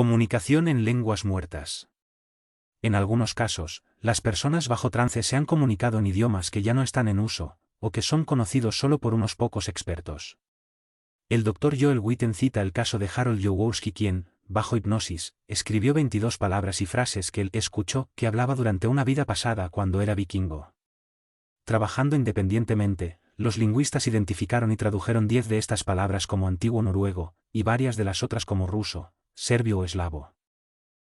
Comunicación en lenguas muertas. En algunos casos, las personas bajo trance se han comunicado en idiomas que ya no están en uso, o que son conocidos solo por unos pocos expertos. El Dr. Joel Witten cita el caso de Harold Jaworski, quien, bajo hipnosis, escribió 22 palabras y frases que él escuchó que hablaba durante una vida pasada cuando era vikingo. Trabajando independientemente, los lingüistas identificaron y tradujeron 10 de estas palabras como antiguo noruego, y varias de las otras como ruso, serbio o eslavo.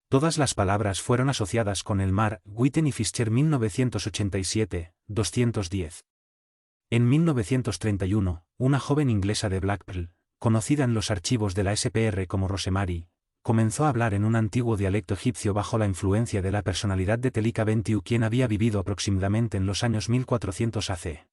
Todas las palabras fueron asociadas con el mar. Witten y Fischer 1987, 210. En 1931, una joven inglesa de Blackpool, conocida en los archivos de la SPR como Rosemary, comenzó a hablar en un antiguo dialecto egipcio bajo la influencia de la personalidad de Telika Bentiu, quien había vivido aproximadamente en los años 1400 AC.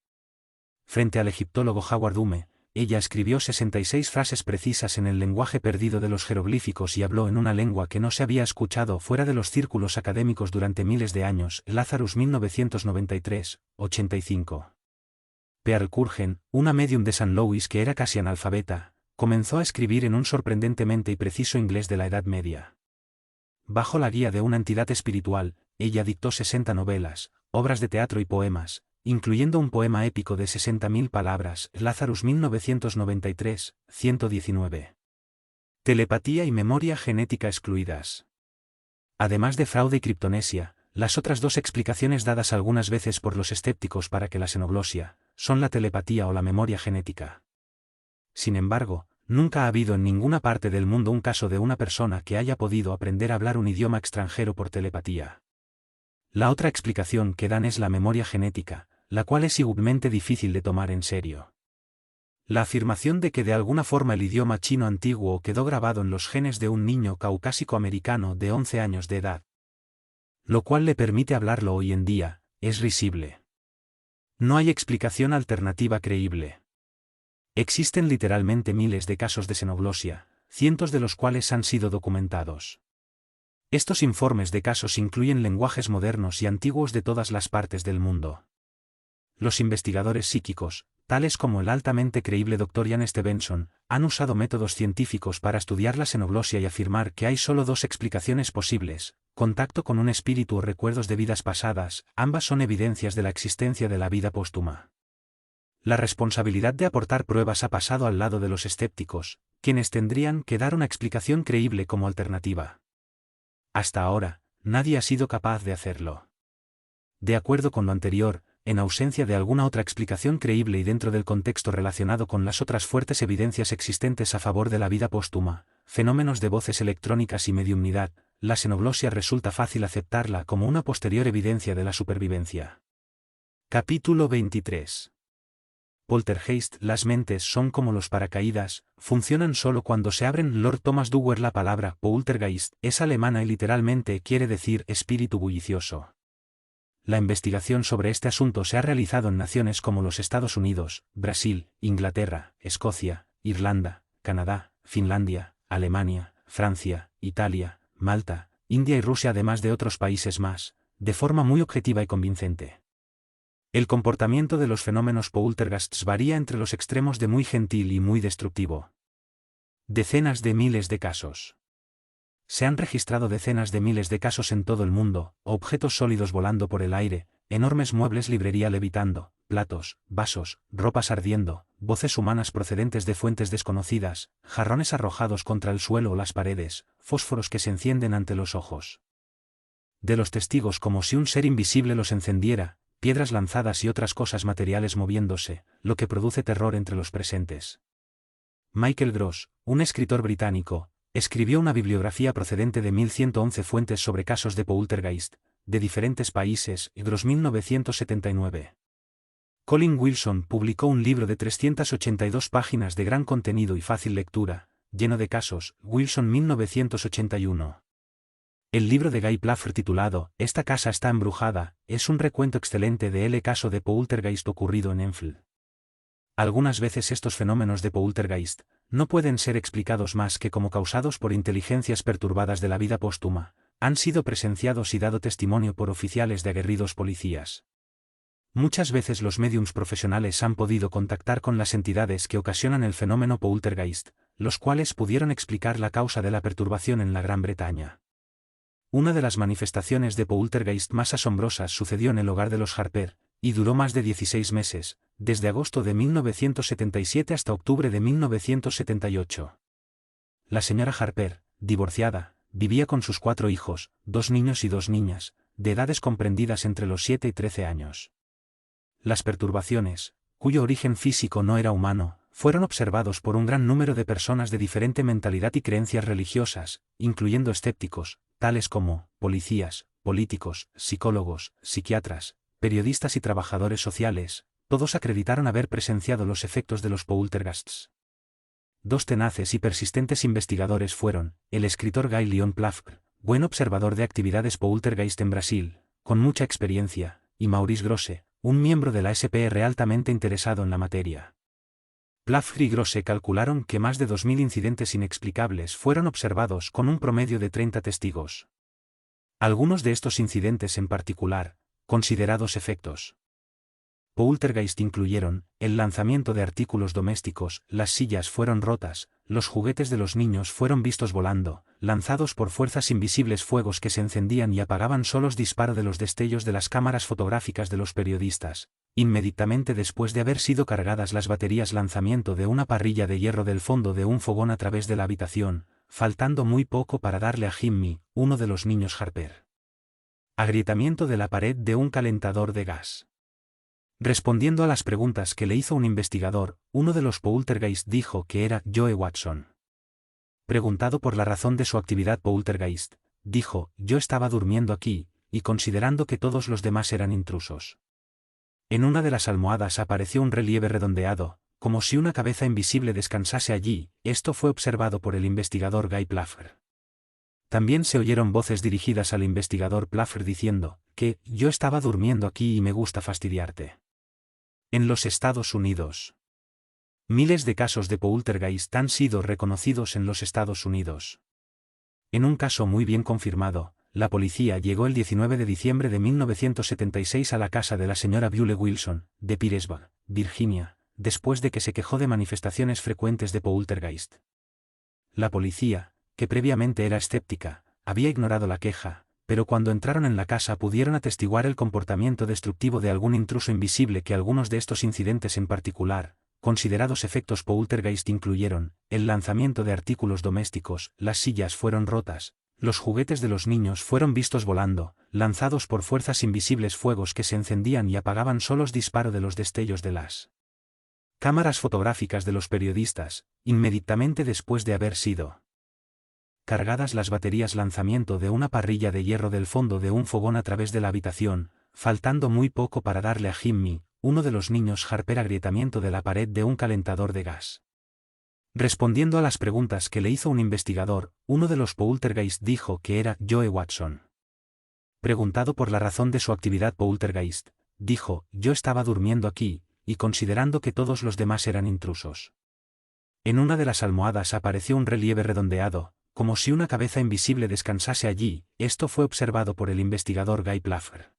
Frente al egiptólogo Howard Hume, ella escribió 66 frases precisas en el lenguaje perdido de los jeroglíficos y habló en una lengua que no se había escuchado fuera de los círculos académicos durante miles de años. Lazarus 1993, 85. Pearl Curgen, una medium de St. Louis que era casi analfabeta, comenzó a escribir en un sorprendentemente y preciso inglés de la Edad Media. Bajo la guía de una entidad espiritual, ella dictó 60 novelas, obras de teatro y poemas, incluyendo un poema épico de 60.000 palabras. Lazarus 1993, 119. Telepatía y memoria genética excluidas. Además de fraude y criptonesia, las otras dos explicaciones dadas algunas veces por los escépticos para que la xenoglosia son la telepatía o la memoria genética. Sin embargo, nunca ha habido en ninguna parte del mundo un caso de una persona que haya podido aprender a hablar un idioma extranjero por telepatía. La otra explicación que dan es la memoria genética, la cual es igualmente difícil de tomar en serio. La afirmación de que de alguna forma el idioma chino antiguo quedó grabado en los genes de un niño caucásico americano de 11 años de edad, lo cual le permite hablarlo hoy en día, es risible. No hay explicación alternativa creíble. Existen literalmente miles de casos de xenoglosia, cientos de los cuales han sido documentados. Estos informes de casos incluyen lenguajes modernos y antiguos de todas las partes del mundo. Los investigadores psíquicos, tales como el altamente creíble Dr. Ian Stevenson, han usado métodos científicos para estudiar la xenoglosia y afirmar que hay solo dos explicaciones posibles: contacto con un espíritu o recuerdos de vidas pasadas. Ambas son evidencias de la existencia de la vida póstuma. La responsabilidad de aportar pruebas ha pasado al lado de los escépticos, quienes tendrían que dar una explicación creíble como alternativa. Hasta ahora, nadie ha sido capaz de hacerlo. De acuerdo con lo anterior, en ausencia de alguna otra explicación creíble y dentro del contexto relacionado con las otras fuertes evidencias existentes a favor de la vida póstuma, fenómenos de voces electrónicas y mediumnidad, la xenoglosia resulta fácil aceptarla como una posterior evidencia de la supervivencia. Capítulo 23. Poltergeist. Las mentes son como los paracaídas, funcionan solo cuando se abren. Lord Thomas Dower. La palabra poltergeist es alemana y literalmente quiere decir espíritu bullicioso. La investigación sobre este asunto se ha realizado en naciones como los Estados Unidos, Brasil, Inglaterra, Escocia, Irlanda, Canadá, Finlandia, Alemania, Francia, Italia, Malta, India y Rusia, además de otros países más, de forma muy objetiva y convincente. El comportamiento de los fenómenos poltergeists varía entre los extremos de muy gentil y muy destructivo. Decenas de miles de casos. Se han registrado decenas de miles de casos en todo el mundo: objetos sólidos volando por el aire, enormes muebles, librería levitando, platos, vasos, ropas ardiendo, voces humanas procedentes de fuentes desconocidas, jarrones arrojados contra el suelo o las paredes, fósforos que se encienden ante los ojos de los testigos como si un ser invisible los encendiera, piedras lanzadas y otras cosas materiales moviéndose, lo que produce terror entre los presentes. Michael Gross, un escritor británico, escribió una bibliografía procedente de 1111 fuentes sobre casos de poltergeist, de diferentes países. Gross 1979. Colin Wilson publicó un libro de 382 páginas de gran contenido y fácil lectura, lleno de casos. Wilson 1981. El libro de Guy Plaffer titulado «Esta casa está embrujada» es un recuento excelente del caso de poltergeist ocurrido en Enfield. Algunas veces estos fenómenos de poltergeist no pueden ser explicados más que como causados por inteligencias perturbadas de la vida póstuma. Han sido presenciados y dado testimonio por oficiales de aguerridos policías. Muchas veces los médiums profesionales han podido contactar con las entidades que ocasionan el fenómeno poltergeist, los cuales pudieron explicar la causa de la perturbación en la Gran Bretaña. Una de las manifestaciones de poltergeist más asombrosas sucedió en el hogar de los Harper, y duró más de 16 meses, desde agosto de 1977 hasta octubre de 1978. La señora Harper, divorciada, vivía con sus 4 hijos, 2 niños y 2 niñas, de edades comprendidas entre los 7 y 13 años. Las perturbaciones, cuyo origen físico no era humano, fueron observados por un gran número de personas de diferente mentalidad y creencias religiosas, incluyendo escépticos, tales como policías, políticos, psicólogos, psiquiatras, periodistas y trabajadores sociales. Todos acreditaron haber presenciado los efectos de los poltergeists. 2 tenaces y persistentes investigadores fueron, el escritor Guy Lyon Pflaster, buen observador de actividades poltergeist en Brasil, con mucha experiencia, y Maurice Grosse, un miembro de la SPR altamente interesado en la materia. Pflaster y Grosse calcularon que más de 2000 incidentes inexplicables fueron observados con un promedio de 30 testigos. Algunos de estos incidentes en particular, considerados efectos poltergeist, incluyeron el lanzamiento de artículos domésticos, las sillas fueron rotas, los juguetes de los niños fueron vistos volando, lanzados por fuerzas invisibles, fuegos que se encendían y apagaban solos, disparo de los destellos de las cámaras fotográficas de los periodistas, inmediatamente después de haber sido cargadas las baterías, lanzamiento de una parrilla de hierro del fondo de un fogón a través de la habitación, faltando muy poco para darle a Jimmy, uno de los niños Harper. Agrietamiento de la pared de un calentador de gas. Respondiendo a las preguntas que le hizo un investigador, uno de los poltergeist dijo que era Joe Watson. Preguntado por la razón de su actividad poltergeist, dijo: yo estaba durmiendo aquí, y considerando que todos los demás eran intrusos. En una de las almohadas apareció un relieve redondeado, como si una cabeza invisible descansase allí. Esto fue observado por el investigador Guy Pflaster. También se oyeron voces dirigidas al investigador Pflaster diciendo que yo estaba durmiendo aquí y me gusta fastidiarte. En los Estados Unidos. Miles de casos de poltergeist han sido reconocidos en los Estados Unidos. En un caso muy bien confirmado, la policía llegó el 19 de diciembre de 1976 a la casa de la señora Buell Wilson, de Petersburg, Virginia, después de que se quejó de manifestaciones frecuentes de poltergeist. La policía, que previamente era escéptica, había ignorado la queja, pero cuando entraron en la casa pudieron atestiguar el comportamiento destructivo de algún intruso invisible. Que algunos de estos incidentes en particular, considerados efectos poltergeist, incluyeron el lanzamiento de artículos domésticos, las sillas fueron rotas, los juguetes de los niños fueron vistos volando, lanzados por fuerzas invisibles, fuegos que se encendían y apagaban solos, disparo de los destellos de las cámaras fotográficas de los periodistas, inmediatamente después de haber sido cargadas las baterías, lanzamiento de una parrilla de hierro del fondo de un fogón a través de la habitación, faltando muy poco para darle a Jimmy, uno de los niños Harper, agrietamiento de la pared de un calentador de gas. Respondiendo a las preguntas que le hizo un investigador, uno de los poltergeist dijo que era Joe Watson. Preguntado por la razón de su actividad poltergeist, dijo: yo estaba durmiendo aquí, y considerando que todos los demás eran intrusos. En una de las almohadas apareció un relieve redondeado, como si una cabeza invisible descansase allí. Esto fue observado por el investigador Guy Pflaster.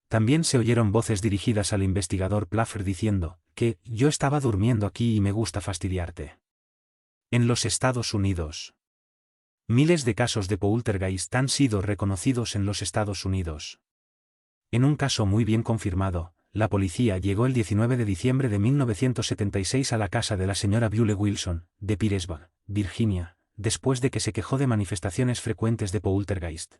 También se oyeron voces dirigidas al investigador Pflaster diciendo que yo estaba durmiendo aquí y me gusta fastidiarte. En los Estados Unidos. Miles de casos de poltergeist han sido reconocidos en los Estados Unidos. En un caso muy bien confirmado, la policía llegó el 19 de diciembre de 1976 a la casa de la señora Buell Wilson, de Petersburg, Virginia, después de que se quejó de manifestaciones frecuentes de poltergeist.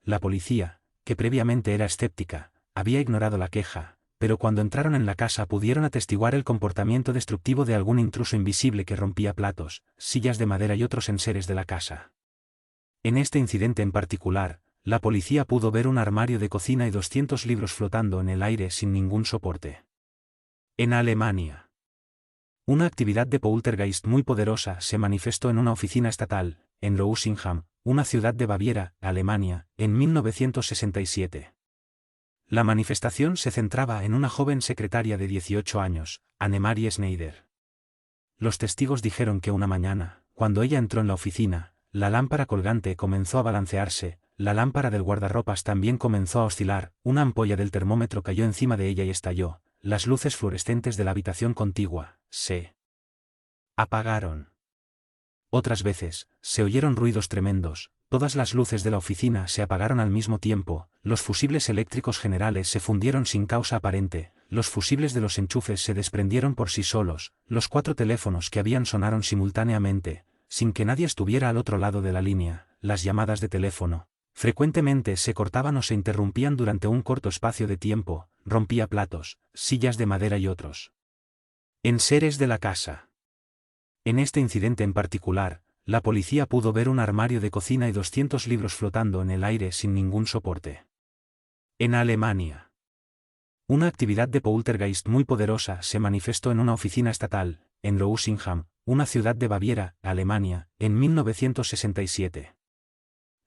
La policía, que previamente era escéptica, había ignorado la queja, pero cuando entraron en la casa pudieron atestiguar el comportamiento destructivo de algún intruso invisible que rompía platos, sillas de madera y otros enseres de la casa. En este incidente en particular, la policía pudo ver un armario de cocina y 200 libros flotando en el aire sin ningún soporte. En Alemania. Una actividad de poltergeist muy poderosa se manifestó en una oficina estatal, en Lousingham, una ciudad de Baviera, Alemania, en 1967. La manifestación se centraba en una joven secretaria de 18 años, Annemarie Schneider. Los testigos dijeron que una mañana, cuando ella entró en la oficina, la lámpara colgante comenzó a balancearse, la lámpara del guardarropas también comenzó a oscilar, una ampolla del termómetro cayó encima de ella y estalló, las luces fluorescentes de la habitación contigua se apagaron. Otras veces, se oyeron ruidos tremendos, todas las luces de la oficina se apagaron al mismo tiempo, los fusibles eléctricos generales se fundieron sin causa aparente, los fusibles de los enchufes se desprendieron por sí solos, los 4 teléfonos que habían sonaron simultáneamente, sin que nadie estuviera al otro lado de la línea, las llamadas de teléfono. Frecuentemente se cortaban o se interrumpían durante un corto espacio de tiempo, rompía platos, sillas de madera y otros enseres de la casa. En este incidente en particular, la policía pudo ver un armario de cocina y 200 libros flotando en el aire sin ningún soporte. En Alemania, una actividad de poltergeist muy poderosa se manifestó en una oficina estatal, en Lousingham, una ciudad de Baviera, Alemania, en 1967.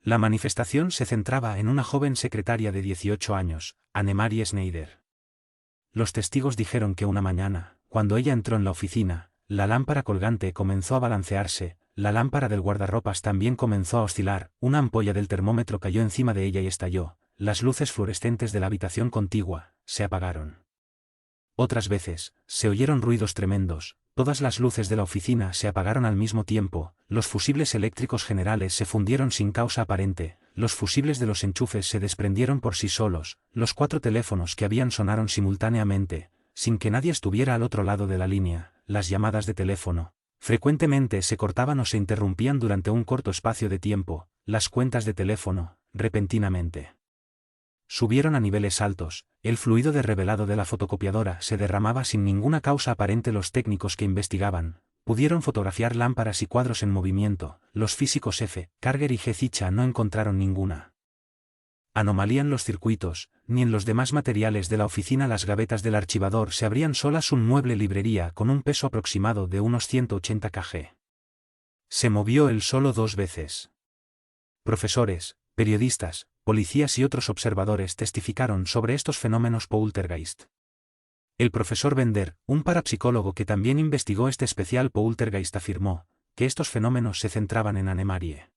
La manifestación se centraba en una joven secretaria de 18 años, Annemarie Schneider. Los testigos dijeron que una mañana, cuando ella entró en la oficina, la lámpara colgante comenzó a balancearse, la lámpara del guardarropas también comenzó a oscilar, una ampolla del termómetro cayó encima de ella y estalló, las luces fluorescentes de la habitación contigua se apagaron. Otras veces, se oyeron ruidos tremendos, todas las luces de la oficina se apagaron al mismo tiempo, los fusibles eléctricos generales se fundieron sin causa aparente, los fusibles de los enchufes se desprendieron por sí solos, los 4 teléfonos que habían sonaron simultáneamente, sin que nadie estuviera al otro lado de la línea, las llamadas de teléfono. Frecuentemente se cortaban o se interrumpían durante un corto espacio de tiempo, las cuentas de teléfono, repentinamente subieron a niveles altos, el fluido de revelado de la fotocopiadora se derramaba sin ninguna causa aparente. Los técnicos que investigaban pudieron fotografiar lámparas y cuadros en movimiento, los físicos F. Karger y G. Zicha no encontraron ninguna anomalía en los circuitos, ni en los demás materiales de la oficina. Las gavetas del archivador se abrían solas. Un mueble librería con un peso aproximado de unos 180 kg. Se movió él solo 2 veces. Profesores, periodistas, policías y otros observadores testificaron sobre estos fenómenos poltergeist. El profesor Bender, un parapsicólogo que también investigó este especial poltergeist, afirmó que estos fenómenos se centraban en Annemarie.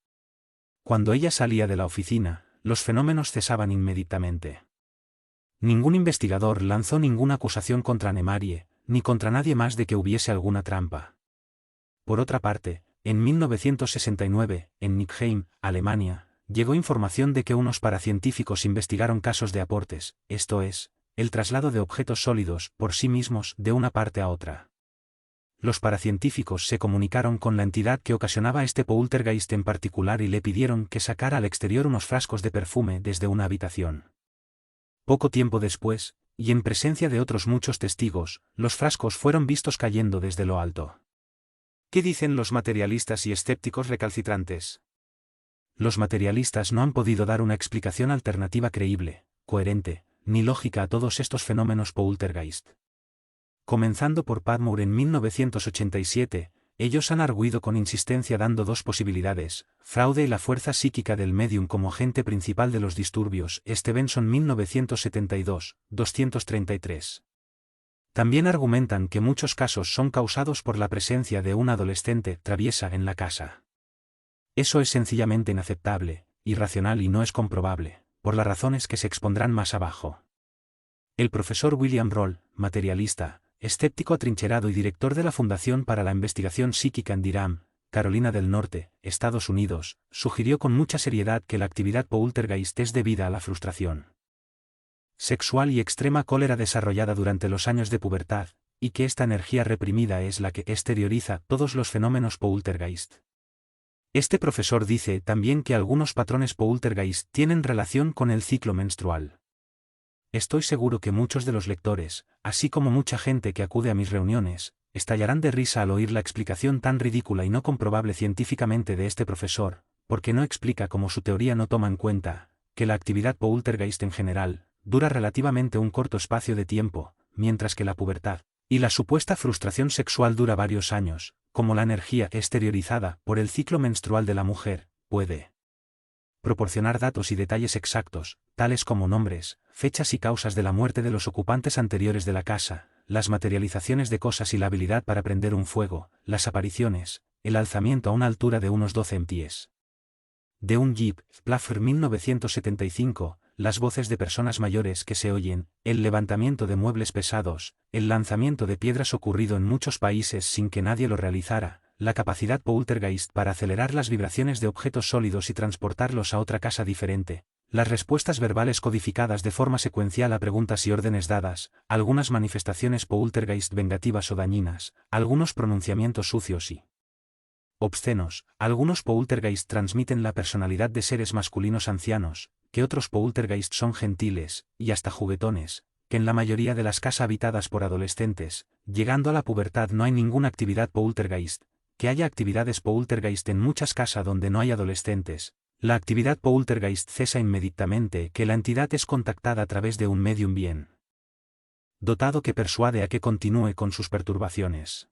Cuando ella salía de la oficina, los fenómenos cesaban inmediatamente. Ningún investigador lanzó ninguna acusación contra Annemarie, ni contra nadie más de que hubiese alguna trampa. Por otra parte, en 1969, en Nickheim, Alemania, llegó información de que unos paracientíficos investigaron casos de aportes, esto es, el traslado de objetos sólidos por sí mismos de una parte a otra. Los paracientíficos se comunicaron con la entidad que ocasionaba este poltergeist en particular y le pidieron que sacara al exterior unos frascos de perfume desde una habitación. Poco tiempo después, y en presencia de otros muchos testigos, los frascos fueron vistos cayendo desde lo alto. ¿Qué dicen los materialistas y escépticos recalcitrantes? Los materialistas no han podido dar una explicación alternativa creíble, coherente, ni lógica a todos estos fenómenos poltergeist. Comenzando por Padmore en 1987, ellos han arguido con insistencia dando 2 posibilidades, fraude y la fuerza psíquica del medium como agente principal de los disturbios. Stevenson 1972, 233. También argumentan que muchos casos son causados por la presencia de una adolescente traviesa en la casa. Eso es sencillamente inaceptable, irracional y no es comprobable, por las razones que se expondrán más abajo. El profesor William Roll, materialista, escéptico atrincherado y director de la Fundación para la Investigación Psíquica en Durham, Carolina del Norte, Estados Unidos, sugirió con mucha seriedad que la actividad poltergeist es debida a la frustración sexual y extrema cólera desarrollada durante los años de pubertad, y que esta energía reprimida es la que exterioriza todos los fenómenos poltergeist. Este profesor dice también que algunos patrones poltergeist tienen relación con el ciclo menstrual. Estoy seguro que muchos de los lectores, así como mucha gente que acude a mis reuniones, estallarán de risa al oír la explicación tan ridícula y no comprobable científicamente de este profesor, porque no explica cómo su teoría no toma en cuenta que la actividad poltergeist en general dura relativamente un corto espacio de tiempo, mientras que la pubertad y la supuesta frustración sexual dura varios años, como la energía exteriorizada por el ciclo menstrual de la mujer puede proporcionar datos y detalles exactos, tales como nombres, fechas y causas de la muerte de los ocupantes anteriores de la casa, las materializaciones de cosas y la habilidad para prender un fuego, las apariciones, el alzamiento a una altura de unos 12 pies. De un Jeep Plaffer 1975, las voces de personas mayores que se oyen, el levantamiento de muebles pesados, el lanzamiento de piedras ocurrido en muchos países sin que nadie lo realizara, la capacidad poltergeist para acelerar las vibraciones de objetos sólidos y transportarlos a otra casa diferente, las respuestas verbales codificadas de forma secuencial a preguntas y órdenes dadas, algunas manifestaciones poltergeist vengativas o dañinas, algunos pronunciamientos sucios y obscenos. Algunos poltergeist transmiten la personalidad de seres masculinos ancianos, que otros poltergeist son gentiles, y hasta juguetones, que en la mayoría de las casas habitadas por adolescentes, llegando a la pubertad no hay ninguna actividad poltergeist, que haya actividades poltergeist en muchas casas donde no hay adolescentes. La actividad poltergeist cesa inmediatamente que la entidad es contactada a través de un medium bien dotado que persuade a que continúe con sus perturbaciones.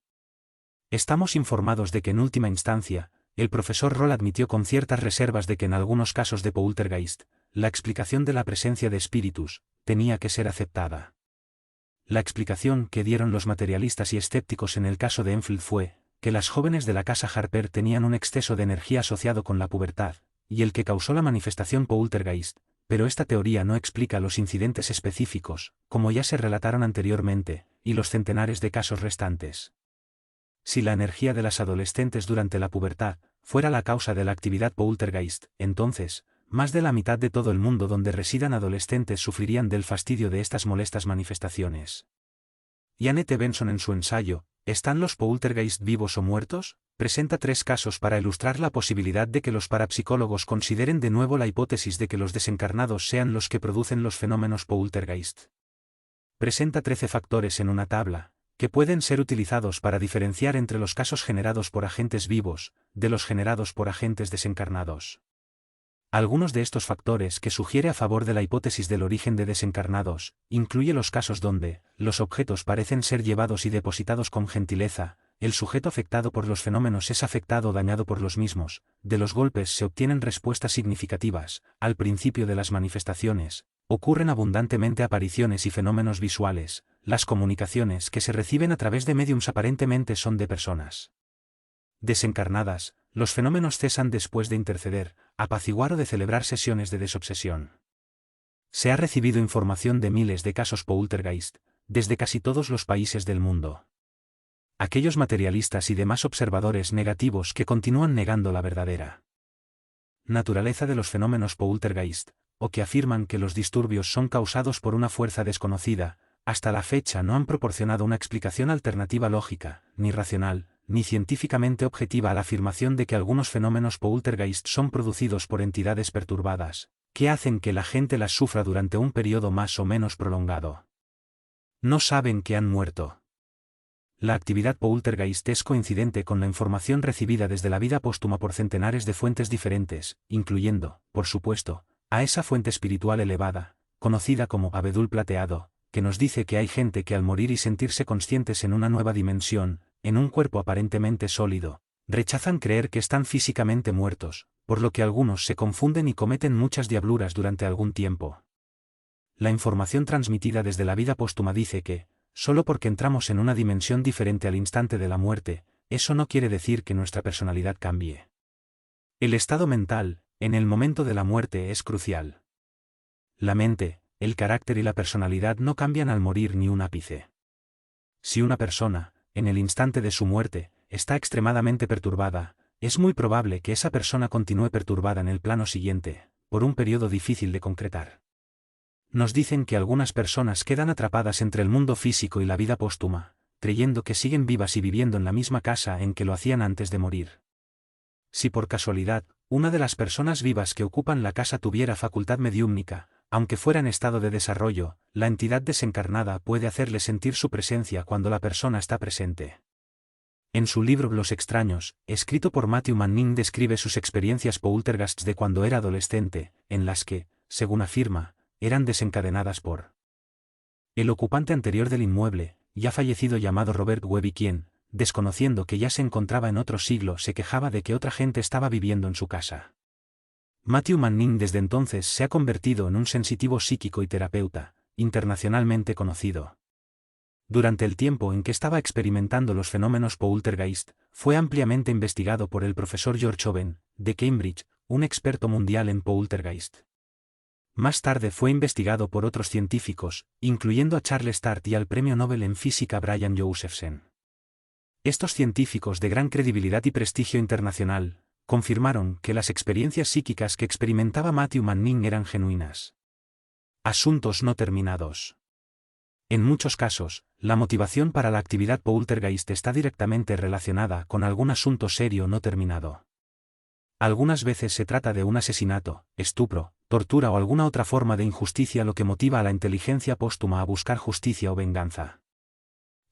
Estamos informados de que en última instancia, el profesor Roll admitió con ciertas reservas de que en algunos casos de poltergeist, la explicación de la presencia de espíritus, tenía que ser aceptada. La explicación que dieron los materialistas y escépticos en el caso de Enfield fue, que las jóvenes de la casa Harper tenían un exceso de energía asociado con la pubertad, y el que causó la manifestación poltergeist, pero esta teoría no explica los incidentes específicos, como ya se relataron anteriormente, y los centenares de casos restantes. Si la energía de las adolescentes durante la pubertad fuera la causa de la actividad poltergeist, entonces, más de la mitad de todo el mundo donde residan adolescentes sufrirían del fastidio de estas molestas manifestaciones. Janet Benson en su ensayo, ¿están los poltergeist vivos o muertos?, presenta 3 casos para ilustrar la posibilidad de que los parapsicólogos consideren de nuevo la hipótesis de que los desencarnados sean los que producen los fenómenos poltergeist. Presenta 13 factores en una tabla, que pueden ser utilizados para diferenciar entre los casos generados por agentes vivos, de los generados por agentes desencarnados. Algunos de estos factores que sugiere a favor de la hipótesis del origen de desencarnados, incluye los casos donde, los objetos parecen ser llevados y depositados con gentileza, el sujeto afectado por los fenómenos es afectado o dañado por los mismos, de los golpes se obtienen respuestas significativas, al principio de las manifestaciones, ocurren abundantemente apariciones y fenómenos visuales, las comunicaciones que se reciben a través de mediums aparentemente son de personas desencarnadas, los fenómenos cesan después de interceder, apaciguar o de celebrar sesiones de desobsesión. Se ha recibido información de miles de casos poltergeist, desde casi todos los países del mundo. Aquellos materialistas y demás observadores negativos que continúan negando la verdadera naturaleza de los fenómenos poltergeist, o que afirman que los disturbios son causados por una fuerza desconocida, hasta la fecha no han proporcionado una explicación alternativa lógica, ni racional, ni científicamente objetiva a la afirmación de que algunos fenómenos poltergeist son producidos por entidades perturbadas, que hacen que la gente las sufra durante un periodo más o menos prolongado. No saben que han muerto. La actividad poltergeist es coincidente con la información recibida desde la vida póstuma por centenares de fuentes diferentes, incluyendo, por supuesto, a esa fuente espiritual elevada, conocida como abedul plateado, que nos dice que hay gente que al morir y sentirse conscientes en una nueva dimensión, en un cuerpo aparentemente sólido, rechazan creer que están físicamente muertos, por lo que algunos se confunden y cometen muchas diabluras durante algún tiempo. La información transmitida desde la vida póstuma dice que, solo porque entramos en una dimensión diferente al instante de la muerte, eso no quiere decir que nuestra personalidad cambie. El estado mental, en el momento de la muerte es crucial. La mente, el carácter y la personalidad no cambian al morir ni un ápice. Si una persona, en el instante de su muerte, está extremadamente perturbada, es muy probable que esa persona continúe perturbada en el plano siguiente, por un periodo difícil de concretar. Nos dicen que algunas personas quedan atrapadas entre el mundo físico y la vida póstuma, creyendo que siguen vivas y viviendo en la misma casa en que lo hacían antes de morir. Si por casualidad, una de las personas vivas que ocupan la casa tuviera facultad mediúmnica, aunque fuera en estado de desarrollo, la entidad desencarnada puede hacerle sentir su presencia cuando la persona está presente. En su libro Los extraños, escrito por Matthew Manning, describe sus experiencias poltergeist de cuando era adolescente, en las que, según afirma, eran desencadenadas por el ocupante anterior del inmueble, ya fallecido llamado Robert Webby, quien, desconociendo que ya se encontraba en otro siglo, se quejaba de que otra gente estaba viviendo en su casa. Matthew Manning desde entonces se ha convertido en un sensitivo psíquico y terapeuta, internacionalmente conocido. Durante el tiempo en que estaba experimentando los fenómenos poltergeist, fue ampliamente investigado por el profesor George Owen, de Cambridge, un experto mundial en poltergeist. Más tarde fue investigado por otros científicos, incluyendo a Charles Tart y al premio Nobel en física Brian Josephson. Estos científicos de gran credibilidad y prestigio internacional confirmaron que las experiencias psíquicas que experimentaba Matthew Manning eran genuinas. Asuntos no terminados. En muchos casos, la motivación para la actividad poltergeist está directamente relacionada con algún asunto serio no terminado. Algunas veces se trata de un asesinato, estupro, tortura o alguna otra forma de injusticia lo que motiva a la inteligencia póstuma a buscar justicia o venganza.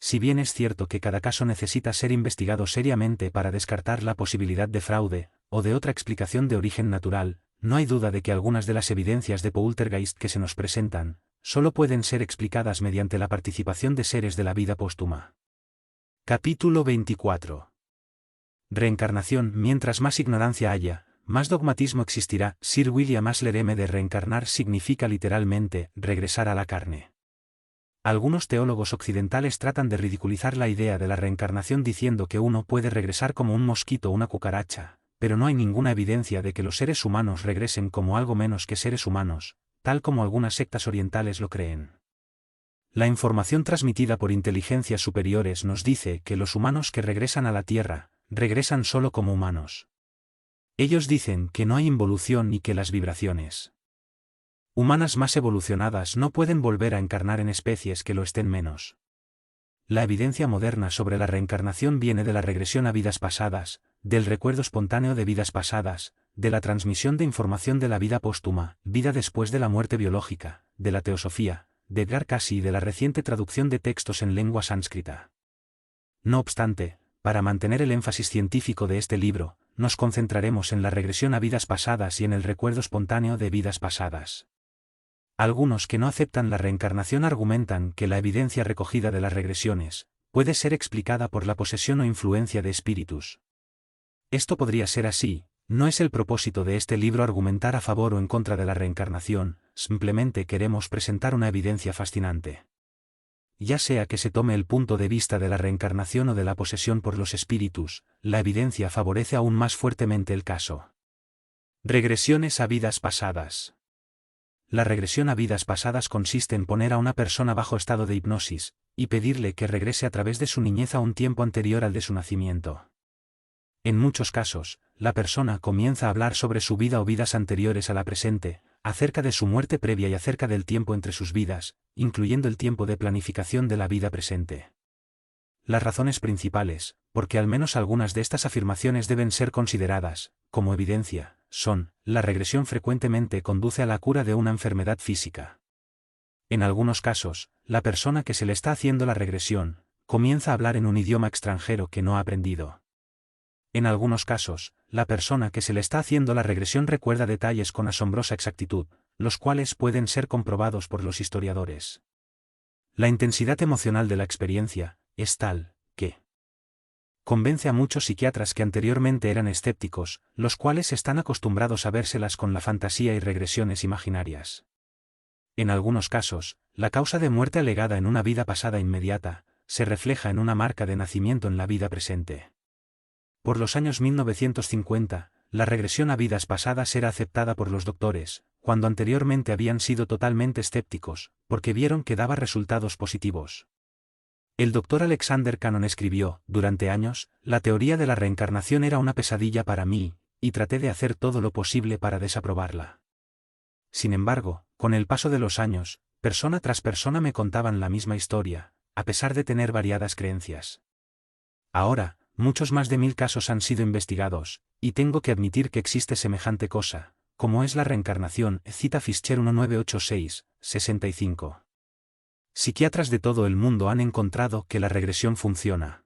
Si bien es cierto que cada caso necesita ser investigado seriamente para descartar la posibilidad de fraude, o de otra explicación de origen natural, no hay duda de que algunas de las evidencias de poltergeist que se nos presentan, solo pueden ser explicadas mediante la participación de seres de la vida póstuma. Capítulo 24. Reencarnación. Mientras más ignorancia haya, más dogmatismo existirá. Sir William Asler M. Reencarnar significa literalmente, regresar a la carne. Algunos teólogos occidentales tratan de ridiculizar la idea de la reencarnación diciendo que uno puede regresar como un mosquito o una cucaracha, pero no hay ninguna evidencia de que los seres humanos regresen como algo menos que seres humanos, tal como algunas sectas orientales lo creen. La información transmitida por inteligencias superiores nos dice que los humanos que regresan a la Tierra, regresan solo como humanos. Ellos dicen que no hay involución y que las vibraciones humanas más evolucionadas no pueden volver a encarnar en especies que lo estén menos. La evidencia moderna sobre la reencarnación viene de la regresión a vidas pasadas, del recuerdo espontáneo de vidas pasadas, de la transmisión de información de la vida póstuma, vida después de la muerte biológica, de la teosofía, de Edgar Cayce y de la reciente traducción de textos en lengua sánscrita. No obstante, para mantener el énfasis científico de este libro, nos concentraremos en la regresión a vidas pasadas y en el recuerdo espontáneo de vidas pasadas. Algunos que no aceptan la reencarnación argumentan que la evidencia recogida de las regresiones puede ser explicada por la posesión o influencia de espíritus. Esto podría ser así, no es el propósito de este libro argumentar a favor o en contra de la reencarnación, simplemente queremos presentar una evidencia fascinante. Ya sea que se tome el punto de vista de la reencarnación o de la posesión por los espíritus, la evidencia favorece aún más fuertemente el caso. Regresiones a vidas pasadas. La regresión a vidas pasadas consiste en poner a una persona bajo estado de hipnosis, y pedirle que regrese a través de su niñez a un tiempo anterior al de su nacimiento. En muchos casos, la persona comienza a hablar sobre su vida o vidas anteriores a la presente, acerca de su muerte previa y acerca del tiempo entre sus vidas, incluyendo el tiempo de planificación de la vida presente. Las razones principales, porque al menos algunas de estas afirmaciones deben ser consideradas como evidencia, son: la regresión frecuentemente conduce a la cura de una enfermedad física. En algunos casos, la persona que se le está haciendo la regresión comienza a hablar en un idioma extranjero que no ha aprendido. En algunos casos, la persona que se le está haciendo la regresión recuerda detalles con asombrosa exactitud, los cuales pueden ser comprobados por los historiadores. La intensidad emocional de la experiencia es tal que convence a muchos psiquiatras que anteriormente eran escépticos, los cuales están acostumbrados a vérselas con la fantasía y regresiones imaginarias. En algunos casos, la causa de muerte alegada en una vida pasada inmediata se refleja en una marca de nacimiento en la vida presente. Por los años 1950, la regresión a vidas pasadas era aceptada por los doctores, cuando anteriormente habían sido totalmente escépticos, porque vieron que daba resultados positivos. El doctor Alexander Cannon escribió: durante años, la teoría de la reencarnación era una pesadilla para mí, y traté de hacer todo lo posible para desaprobarla. Sin embargo, con el paso de los años, persona tras persona me contaban la misma historia, a pesar de tener variadas creencias. Ahora, muchos más de 1000 casos han sido investigados, y tengo que admitir que existe semejante cosa, como es la reencarnación. Cita Fischer 1986, 65. Psiquiatras de todo el mundo han encontrado que la regresión funciona.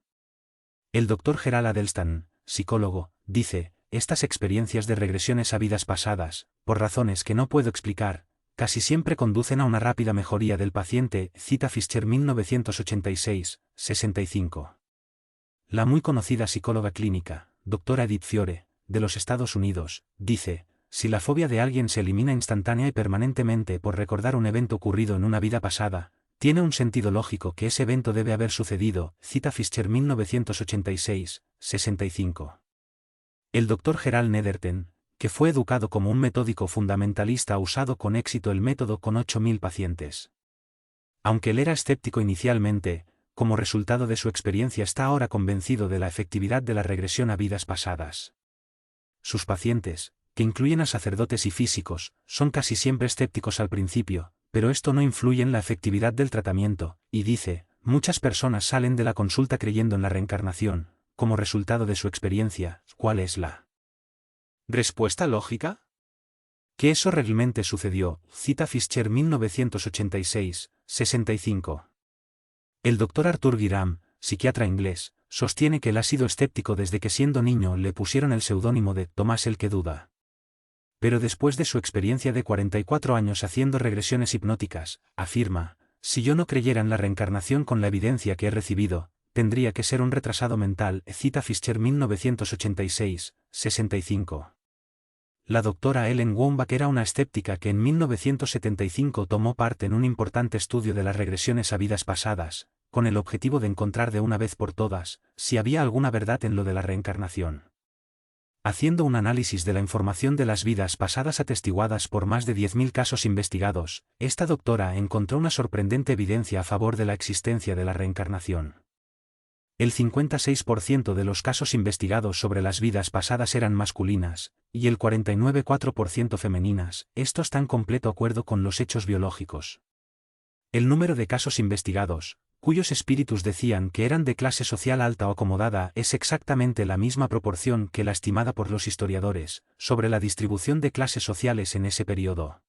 El Dr. Gerald Adelstan, psicólogo, dice: estas experiencias de regresiones a vidas pasadas, por razones que no puedo explicar, casi siempre conducen a una rápida mejoría del paciente. Cita Fischer 1986, 65. La muy conocida psicóloga clínica, Dra. Edith Fiore, de los Estados Unidos, dice: si la fobia de alguien se elimina instantánea y permanentemente por recordar un evento ocurrido en una vida pasada, tiene un sentido lógico que ese evento debe haber sucedido. Cita Fischer 1986, 65. El Dr. Gerald Netherton, que fue educado como un metódico fundamentalista, ha usado con éxito el método con 8.000 pacientes. Aunque él era escéptico inicialmente, como resultado de su experiencia está ahora convencido de la efectividad de la regresión a vidas pasadas. Sus pacientes, que incluyen a sacerdotes y físicos, son casi siempre escépticos al principio, pero esto no influye en la efectividad del tratamiento, y dice, muchas personas salen de la consulta creyendo en la reencarnación, como resultado de su experiencia. ¿Cuál es la respuesta lógica? Que eso realmente sucedió, cita Fischer 1986, 65. El Dr. Arthur Giram, psiquiatra inglés, sostiene que él ha sido escéptico desde que siendo niño le pusieron el seudónimo de Tomás el que duda. Pero después de su experiencia de 44 años haciendo regresiones hipnóticas, afirma, si yo no creyera en la reencarnación con la evidencia que he recibido, tendría que ser un retrasado mental, cita Fischer 1986, 65. La doctora Ellen Wambach era una escéptica que en 1975 tomó parte en un importante estudio de las regresiones a vidas pasadas, con el objetivo de encontrar de una vez por todas, si había alguna verdad en lo de la reencarnación. Haciendo un análisis de la información de las vidas pasadas atestiguadas por más de 10.000 casos investigados, esta doctora encontró una sorprendente evidencia a favor de la existencia de la reencarnación. El 56% de los casos investigados sobre las vidas pasadas eran masculinas, y el 49,4% femeninas. Esto está en completo acuerdo con los hechos biológicos. El número de casos investigados, cuyos espíritus decían que eran de clase social alta o acomodada, es exactamente la misma proporción que la estimada por los historiadores, sobre la distribución de clases sociales en ese periodo.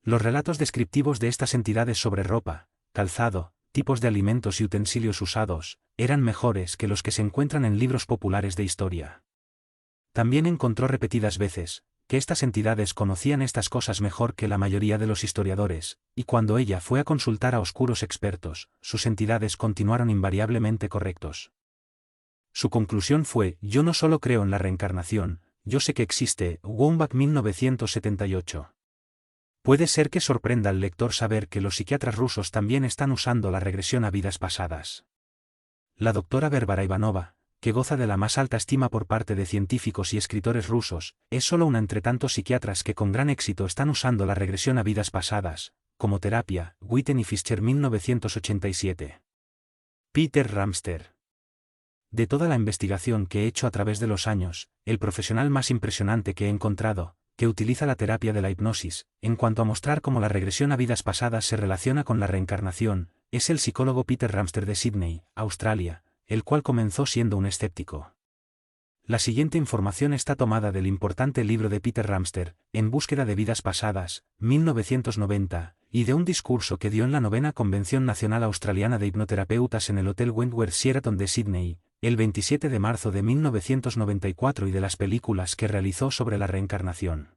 Los relatos descriptivos de estas entidades sobre ropa, calzado, tipos de alimentos y utensilios usados, eran mejores que los que se encuentran en libros populares de historia. También encontró repetidas veces, que estas entidades conocían estas cosas mejor que la mayoría de los historiadores, y cuando ella fue a consultar a oscuros expertos, sus entidades continuaron invariablemente correctos. Su conclusión fue, yo no solo creo en la reencarnación, yo sé que existe. Wambach 1978. Puede ser que sorprenda al lector saber que los psiquiatras rusos también están usando la regresión a vidas pasadas. La doctora Bárbara Ivanova, que goza de la más alta estima por parte de científicos y escritores rusos, es solo una entre tantos psiquiatras que con gran éxito están usando la regresión a vidas pasadas, como terapia. Witten y Fischer 1987. Peter Ramster. De toda la investigación que he hecho a través de los años, el profesional más impresionante que he encontrado, que utiliza la terapia de la hipnosis, en cuanto a mostrar cómo la regresión a vidas pasadas se relaciona con la reencarnación, es el psicólogo Peter Ramster de Sydney, Australia, el cual comenzó siendo un escéptico. La siguiente información está tomada del importante libro de Peter Ramster, En búsqueda de vidas pasadas, 1990, y de un discurso que dio en la 9ª Convención Nacional Australiana de Hipnoterapeutas en el Hotel Wentworth Sheraton de Sydney, el 27 de marzo de 1994 y de las películas que realizó sobre la reencarnación.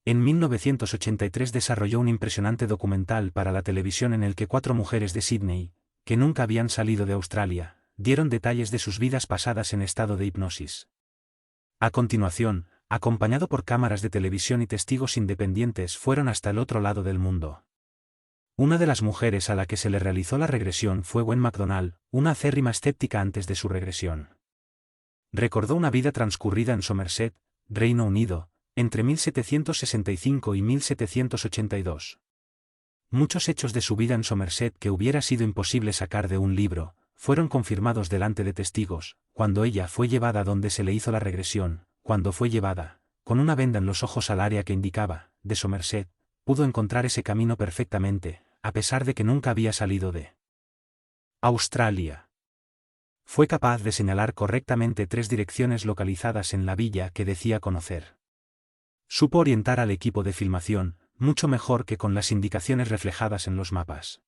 En 1983 desarrolló un impresionante documental para la televisión en el que 4 mujeres de Sydney, que nunca habían salido de Australia, dieron detalles de sus vidas pasadas en estado de hipnosis. A continuación, acompañado por cámaras de televisión y testigos independientes, fueron hasta el otro lado del mundo. Una de las mujeres a la que se le realizó la regresión fue Gwen MacDonald, una acérrima escéptica antes de su regresión. Recordó una vida transcurrida en Somerset, Reino Unido, entre 1765 y 1782. Muchos hechos de su vida en Somerset que hubiera sido imposible sacar de un libro, fueron confirmados delante de testigos, cuando ella fue llevada donde se le hizo la regresión, cuando fue llevada, con una venda en los ojos al área que indicaba, de Somerset, pudo encontrar ese camino perfectamente, a pesar de que nunca había salido de Australia. Fue capaz de señalar correctamente 3 direcciones localizadas en la villa que decía conocer. Supo orientar al equipo de filmación, mucho mejor que con las indicaciones reflejadas en los mapas.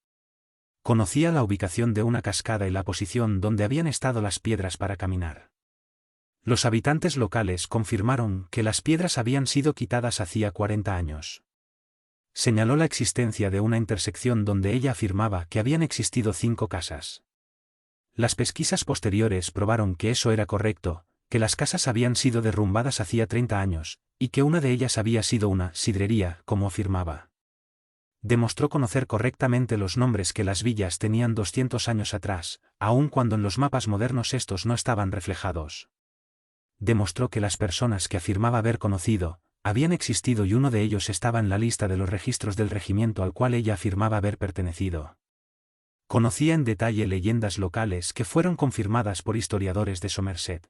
Conocía la ubicación de una cascada y la posición donde habían estado las piedras para caminar. Los habitantes locales confirmaron que las piedras habían sido quitadas hacía 40 años. Señaló la existencia de una intersección donde ella afirmaba que habían existido 5 casas. Las pesquisas posteriores probaron que eso era correcto, que las casas habían sido derrumbadas hacía 30 años, y que una de ellas había sido una sidrería, como afirmaba. Demostró conocer correctamente los nombres que las villas tenían 200 años atrás, aun cuando en los mapas modernos estos no estaban reflejados. demostró que las personas que afirmaba haber conocido, habían existido y uno de ellos estaba en la lista de los registros del regimiento al cual ella afirmaba haber pertenecido. Conocía en detalle leyendas locales que fueron confirmadas por historiadores de Somerset.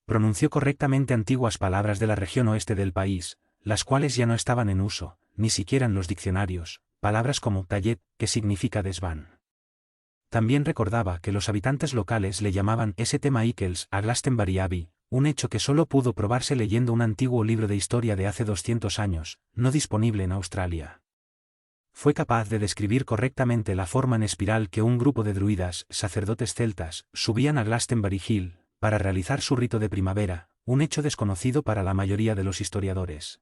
Pronunció correctamente antiguas palabras de la región oeste del país, las cuales ya no estaban en uso, ni siquiera en los diccionarios, palabras como tallet, que significa desván. También recordaba que los habitantes locales le llamaban St. Michael's a Glastonbury Abbey, un hecho que solo pudo probarse leyendo un antiguo libro de historia de hace 200 años, no disponible en Australia. Fue capaz de describir correctamente la forma en espiral que un grupo de druidas, sacerdotes celtas, subían a Glastonbury Hill, para realizar su rito de primavera, un hecho desconocido para la mayoría de los historiadores.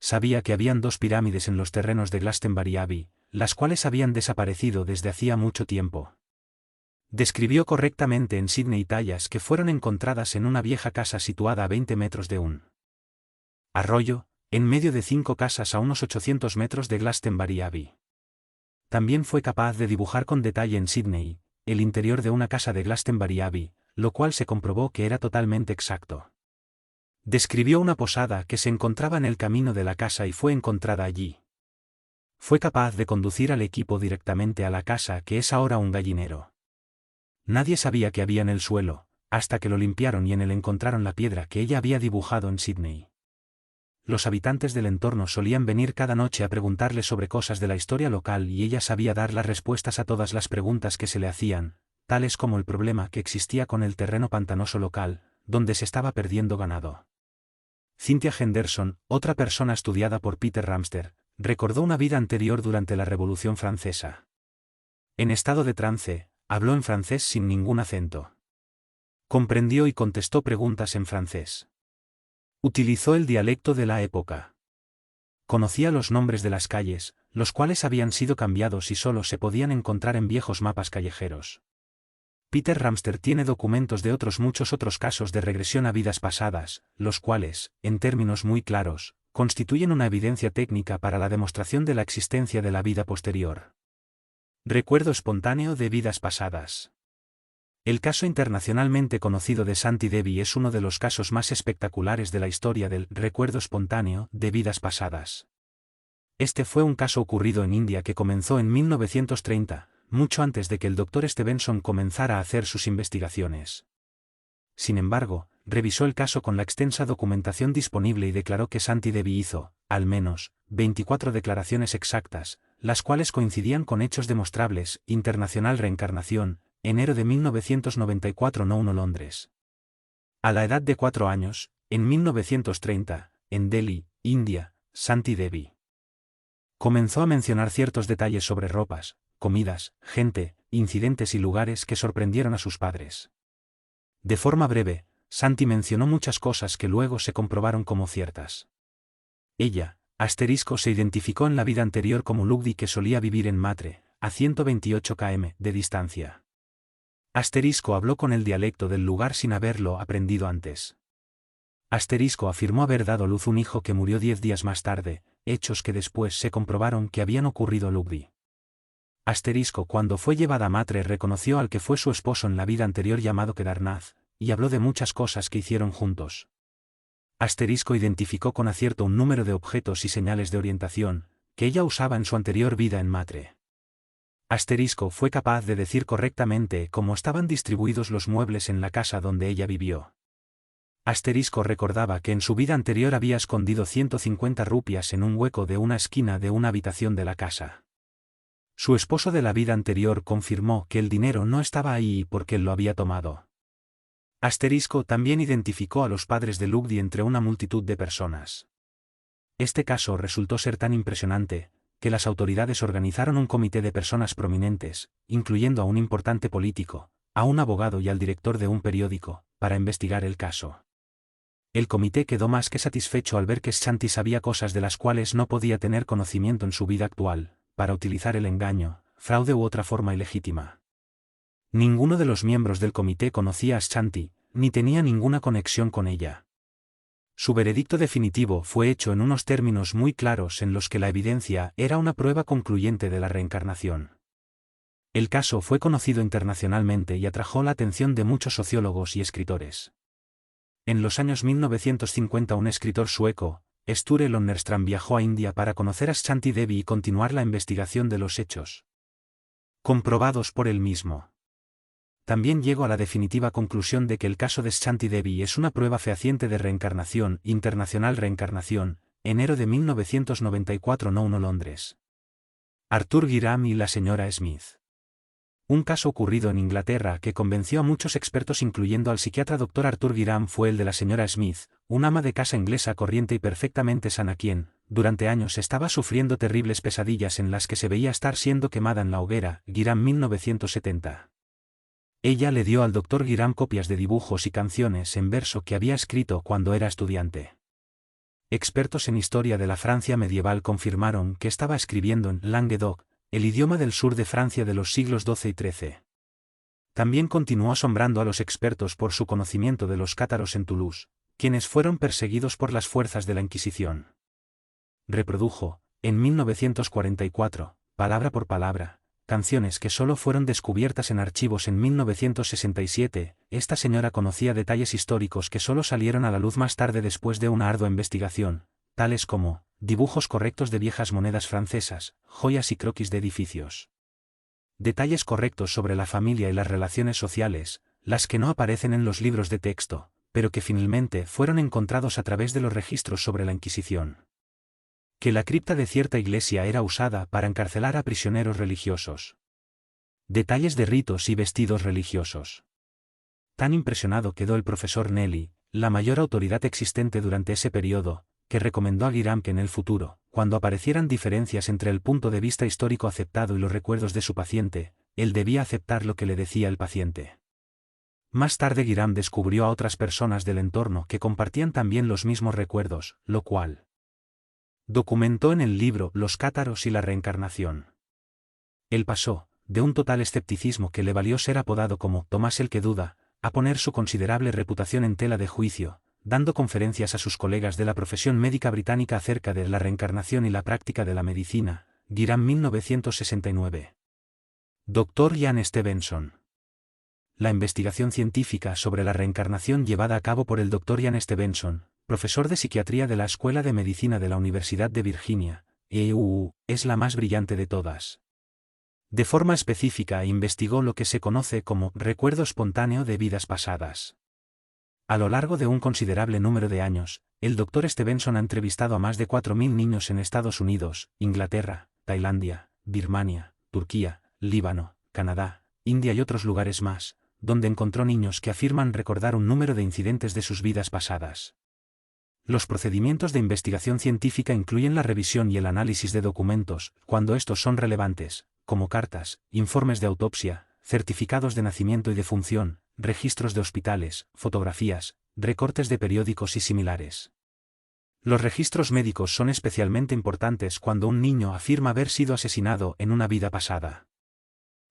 Sabía que habían 2 pirámides en los terrenos de Glastonbury Abbey, las cuales habían desaparecido desde hacía mucho tiempo. Describió correctamente en Sydney tallas que fueron encontradas en una vieja casa situada a 20 metros de un arroyo, en medio de 5 casas a unos 800 metros de Glastonbury Abbey. También fue capaz de dibujar con detalle en Sydney, el interior de una casa de Glastonbury Abbey, lo cual se comprobó que era totalmente exacto. Describió una posada que se encontraba en el camino de la casa y fue encontrada allí. Fue capaz de conducir al equipo directamente a la casa que es ahora un gallinero. Nadie sabía qué había en el suelo, hasta que lo limpiaron y en él encontraron la piedra que ella había dibujado en Sydney. Los habitantes del entorno solían venir cada noche a preguntarle sobre cosas de la historia local y ella sabía dar las respuestas a todas las preguntas que se le hacían, tales como el problema que existía con el terreno pantanoso local, donde se estaba perdiendo ganado. Cynthia Henderson, otra persona estudiada por Peter Ramster, recordó una vida anterior durante la Revolución Francesa. En estado de trance, habló en francés sin ningún acento. Comprendió y contestó preguntas en francés. Utilizó el dialecto de la época. Conocía los nombres de las calles, los cuales habían sido cambiados y solo se podían encontrar en viejos mapas callejeros. Peter Ramster tiene documentos de muchos otros casos de regresión a vidas pasadas, los cuales, en términos muy claros, constituyen una evidencia técnica para la demostración de la existencia de la vida posterior. Recuerdo espontáneo de vidas pasadas. El caso internacionalmente conocido de Santi Devi es uno de los casos más espectaculares de la historia del recuerdo espontáneo de vidas pasadas. Este fue un caso ocurrido en India que comenzó en 1930, mucho antes de que el Dr. Stevenson comenzara a hacer sus investigaciones. Sin embargo, revisó el caso con la extensa documentación disponible y declaró que Santi Devi hizo, al menos, 24 declaraciones exactas, las cuales coincidían con hechos demostrables. Internacional Reencarnación, enero de 1994. No 1 Londres. A la edad de 4 años, en 1930, en Delhi, India, Santi Devi comenzó a mencionar ciertos detalles sobre ropas, comidas, gente, incidentes y lugares que sorprendieron a sus padres. De forma breve, Santi mencionó muchas cosas que luego se comprobaron como ciertas. Ella, se identificó en la vida anterior como Lugdi que solía vivir en Matre, a 128 km de distancia. Habló con el dialecto del lugar sin haberlo aprendido antes. Afirmó haber dado a luz un hijo que murió 10 días más tarde, hechos que después se comprobaron que habían ocurrido a Lugdi. Cuando fue llevada a Matre reconoció al que fue su esposo en la vida anterior llamado Kedarnath, y habló de muchas cosas que hicieron juntos. Identificó con acierto un número de objetos y señales de orientación, que ella usaba en su anterior vida en Matre. Fue capaz de decir correctamente cómo estaban distribuidos los muebles en la casa donde ella vivió. Recordaba que en su vida anterior había escondido 150 rupias en un hueco de una esquina de una habitación de la casa. Su esposo de la vida anterior confirmó que el dinero no estaba ahí porque él lo había tomado. También identificó a los padres de Lugdi entre una multitud de personas. Este caso resultó ser tan impresionante, que las autoridades organizaron un comité de personas prominentes, incluyendo a un importante político, a un abogado y al director de un periódico, para investigar el caso. El comité quedó más que satisfecho al ver que Santi sabía cosas de las cuales no podía tener conocimiento en su vida actual, para utilizar el engaño, fraude u otra forma ilegítima. Ninguno de los miembros del comité conocía a Santi, ni tenía ninguna conexión con ella. Su veredicto definitivo fue hecho en unos términos muy claros en los que la evidencia era una prueba concluyente de la reencarnación. El caso fue conocido internacionalmente y atrajo la atención de muchos sociólogos y escritores. En los años 1950 un escritor sueco, Sture Lonnerström, viajó a India para conocer a Shanti Devi y continuar la investigación de los hechos comprobados por él mismo. También llegó a la definitiva conclusión de que el caso de Shanti Devi es una prueba fehaciente de reencarnación, Internacional Reencarnación, enero de 1994, No. 1, Londres. Arthur Giram y la señora Smith. Un caso ocurrido en Inglaterra que convenció a muchos expertos, incluyendo al psiquiatra Dr. Arthur Giram, fue el de la señora Smith, una ama de casa inglesa corriente y perfectamente sana quien, durante años, estaba sufriendo terribles pesadillas en las que se veía estar siendo quemada en la hoguera. Giram, 1970. Ella le dio al Dr. Giram copias de dibujos y canciones en verso que había escrito cuando era estudiante. Expertos en historia de la Francia medieval confirmaron que estaba escribiendo en Languedoc, el idioma del sur de Francia de los siglos XII y XIII. También continuó asombrando a los expertos por su conocimiento de los cátaros en Toulouse, quienes fueron perseguidos por las fuerzas de la Inquisición. Reprodujo, en 1944, palabra por palabra, canciones que solo fueron descubiertas en archivos en 1967. Esta señora conocía detalles históricos que solo salieron a la luz más tarde después de una ardua investigación, tales como dibujos correctos de viejas monedas francesas, joyas y croquis de edificios. Detalles correctos sobre la familia y las relaciones sociales, las que no aparecen en los libros de texto, pero que finalmente fueron encontrados a través de los registros sobre la Inquisición. Que la cripta de cierta iglesia era usada para encarcelar a prisioneros religiosos. Detalles de ritos y vestidos religiosos. Tan impresionado quedó el profesor Nelly, la mayor autoridad existente durante ese periodo, que recomendó a Giram que en el futuro, cuando aparecieran diferencias entre el punto de vista histórico aceptado y los recuerdos de su paciente, él debía aceptar lo que le decía el paciente. Más tarde Giram descubrió a otras personas del entorno que compartían también los mismos recuerdos, lo cual documentó en el libro Los cátaros y la reencarnación. Él pasó, de un total escepticismo que le valió ser apodado como Tomás el que duda, a poner su considerable reputación en tela de juicio, dando conferencias a sus colegas de la profesión médica británica acerca de la reencarnación y la práctica de la medicina. Giram, 1969. Dr. Ian Stevenson. La investigación científica sobre la reencarnación llevada a cabo por el Dr. Ian Stevenson, profesor de psiquiatría de la Escuela de Medicina de la Universidad de Virginia, es la más brillante de todas. De forma específica investigó lo que se conoce como recuerdo espontáneo de vidas pasadas. A lo largo de un considerable número de años, el Dr. Stevenson ha entrevistado a más de 4.000 niños en Estados Unidos, Inglaterra, Tailandia, Birmania, Turquía, Líbano, Canadá, India y otros lugares más, donde encontró niños que afirman recordar un número de incidentes de sus vidas pasadas. Los procedimientos de investigación científica incluyen la revisión y el análisis de documentos, cuando estos son relevantes, como cartas, informes de autopsia, certificados de nacimiento y defunción, registros de hospitales, fotografías, recortes de periódicos y similares. Los registros médicos son especialmente importantes cuando un niño afirma haber sido asesinado en una vida pasada.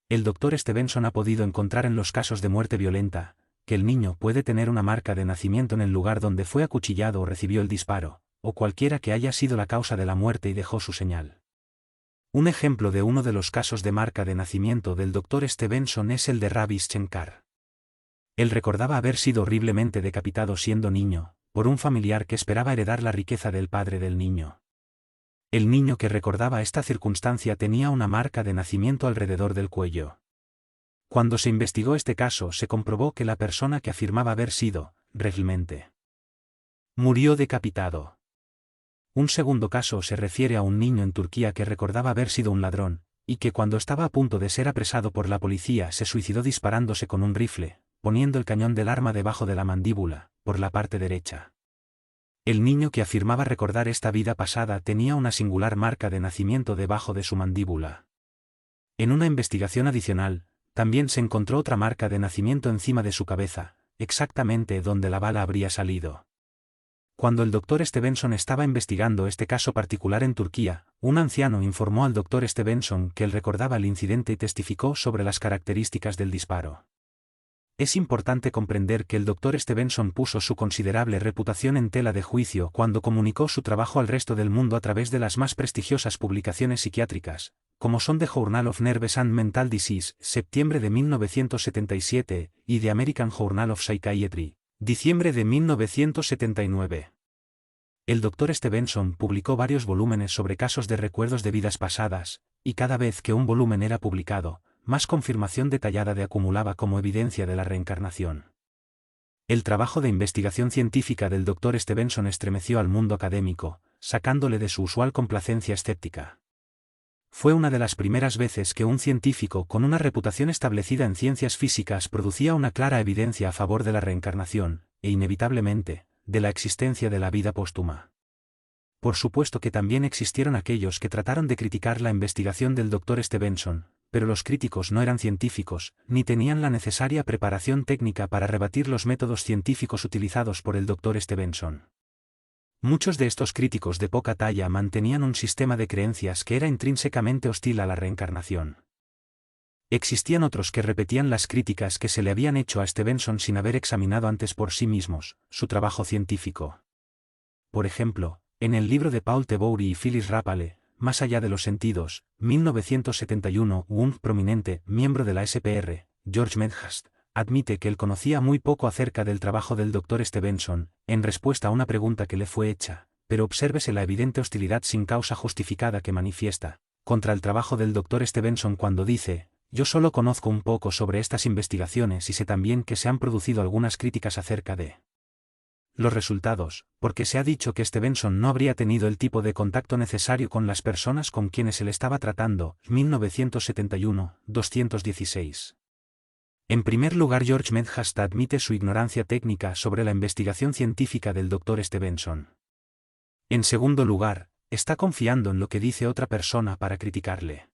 El Dr. Stevenson ha podido encontrar en los casos de muerte violenta, que el niño puede tener una marca de nacimiento en el lugar donde fue acuchillado o recibió el disparo, o cualquiera que haya sido la causa de la muerte y dejó su señal. Un ejemplo de uno de los casos de marca de nacimiento del Dr. Stevenson es el de Ravi Shankar. Él recordaba haber sido horriblemente decapitado siendo niño, por un familiar que esperaba heredar la riqueza del padre del niño. El niño que recordaba esta circunstancia tenía una marca de nacimiento alrededor del cuello. Cuando se investigó este caso se comprobó que la persona que afirmaba haber sido, realmente, murió decapitado. Un segundo caso se refiere a un niño en Turquía que recordaba haber sido un ladrón, y que cuando estaba a punto de ser apresado por la policía se suicidó disparándose con un rifle, poniendo el cañón del arma debajo de la mandíbula, por la parte derecha. El niño que afirmaba recordar esta vida pasada tenía una singular marca de nacimiento debajo de su mandíbula. En una investigación adicional, también se encontró otra marca de nacimiento encima de su cabeza, exactamente donde la bala habría salido. Cuando el Dr. Stevenson estaba investigando este caso particular en Turquía, un anciano informó al Dr. Stevenson que él recordaba el incidente y testificó sobre las características del disparo. Es importante comprender que el Dr. Stevenson puso su considerable reputación en tela de juicio cuando comunicó su trabajo al resto del mundo a través de las más prestigiosas publicaciones psiquiátricas, como son The Journal of Nerves and Mental Disease, septiembre de 1977, y The American Journal of Psychiatry, Diciembre de 1979. El Dr. Stevenson publicó varios volúmenes sobre casos de recuerdos de vidas pasadas, y cada vez que un volumen era publicado, más confirmación detallada de acumulaba como evidencia de la reencarnación. El trabajo de investigación científica del Dr. Stevenson estremeció al mundo académico, sacándole de su usual complacencia escéptica. Fue una de las primeras veces que un científico con una reputación establecida en ciencias físicas producía una clara evidencia a favor de la reencarnación, e inevitablemente, de la existencia de la vida póstuma. Por supuesto que también existieron aquellos que trataron de criticar la investigación del Dr. Stevenson, pero los críticos no eran científicos, ni tenían la necesaria preparación técnica para rebatir los métodos científicos utilizados por el Dr. Stevenson. Muchos de estos críticos de poca talla mantenían un sistema de creencias que era intrínsecamente hostil a la reencarnación. Existían otros que repetían las críticas que se le habían hecho a Stevenson sin haber examinado antes por sí mismos su trabajo científico. Por ejemplo, en el libro de Paul Teboury y Phyllis Rapale, Más allá de los sentidos, 1971, un prominente miembro de la SPR, George Medhurst, admite que él conocía muy poco acerca del trabajo del Dr. Stevenson, en respuesta a una pregunta que le fue hecha, pero obsérvese la evidente hostilidad sin causa justificada que manifiesta contra el trabajo del Dr. Stevenson cuando dice: yo solo conozco un poco sobre estas investigaciones y sé también que se han producido algunas críticas acerca de los resultados, porque se ha dicho que Stevenson no habría tenido el tipo de contacto necesario con las personas con quienes él estaba tratando. 1971, 216. En primer lugar, George Medhurst admite su ignorancia técnica sobre la investigación científica del Dr. Stevenson. En segundo lugar, está confiando en lo que dice otra persona para criticarle.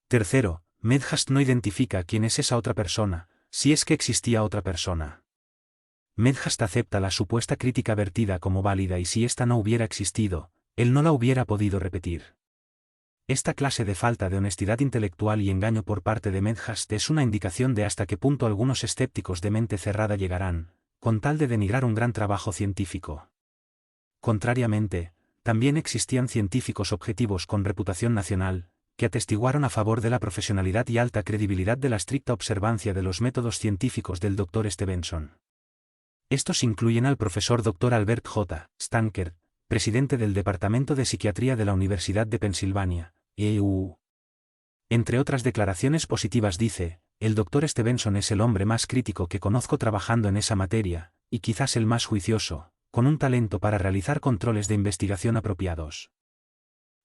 Tercero, Medhurst no identifica quién es esa otra persona, si es que existía otra persona. Medhurst acepta la supuesta crítica vertida como válida y si ésta no hubiera existido, él no la hubiera podido repetir. Esta clase de falta de honestidad intelectual y engaño por parte de Medhurst es una indicación de hasta qué punto algunos escépticos de mente cerrada llegarán, con tal de denigrar un gran trabajo científico. Contrariamente, también existían científicos objetivos con reputación nacional, que atestiguaron a favor de la profesionalidad y alta credibilidad de la estricta observancia de los métodos científicos del Dr. Stevenson. Estos incluyen al profesor Dr. Albert J. Stanker, presidente del Departamento de Psiquiatría de la Universidad de Pensilvania, EU. Entre otras declaraciones positivas dice: el Dr. Stevenson es el hombre más crítico que conozco trabajando en esa materia, y quizás el más juicioso, con un talento para realizar controles de investigación apropiados.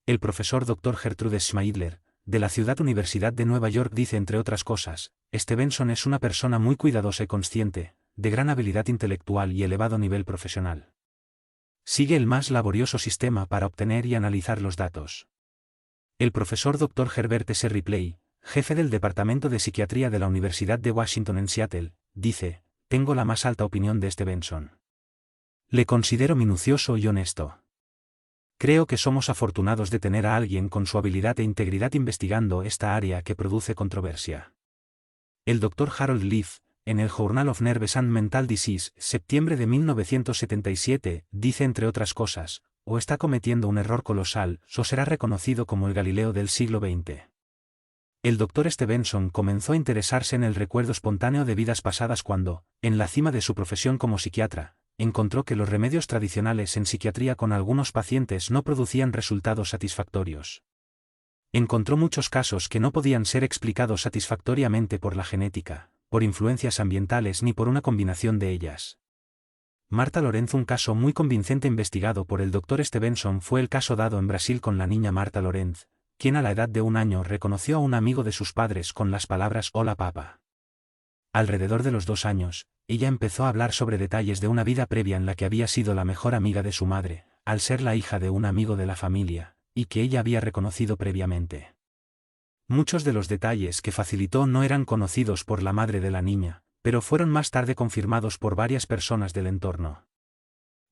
El profesor Dr. Gertrude Schmeidler, de la Ciudad Universidad de Nueva York dice entre otras cosas: Stevenson es una persona muy cuidadosa y consciente, de gran habilidad intelectual y elevado nivel profesional. Sigue el más laborioso sistema para obtener y analizar los datos. El profesor Dr. Herbert S. Ripley, jefe del Departamento de Psiquiatría de la Universidad de Washington en Seattle, dice: tengo la más alta opinión de Stevenson. Le considero minucioso y honesto. Creo que somos afortunados de tener a alguien con su habilidad e integridad investigando esta área que produce controversia. El Dr. Harold Leaf, en el Journal of Nervous and Mental Disease, septiembre de 1977, dice entre otras cosas: o está cometiendo un error colosal, o será reconocido como el Galileo del siglo XX. El Dr. Stevenson comenzó a interesarse en el recuerdo espontáneo de vidas pasadas cuando, en la cima de su profesión como psiquiatra, encontró que los remedios tradicionales en psiquiatría con algunos pacientes no producían resultados satisfactorios. Encontró muchos casos que no podían ser explicados satisfactoriamente por la genética, por influencias ambientales ni por una combinación de ellas. Marta Lorenz. Un caso muy convincente investigado por el Dr. Stevenson fue el caso dado en Brasil con la niña Marta Lorenz, quien a la edad de 1 año reconoció a un amigo de sus padres con las palabras «Hola papá». Alrededor de los 2 años, ella empezó a hablar sobre detalles de una vida previa en la que había sido la mejor amiga de su madre, al ser la hija de un amigo de la familia, y que ella había reconocido previamente. Muchos de los detalles que facilitó no eran conocidos por la madre de la niña, pero fueron más tarde confirmados por varias personas del entorno.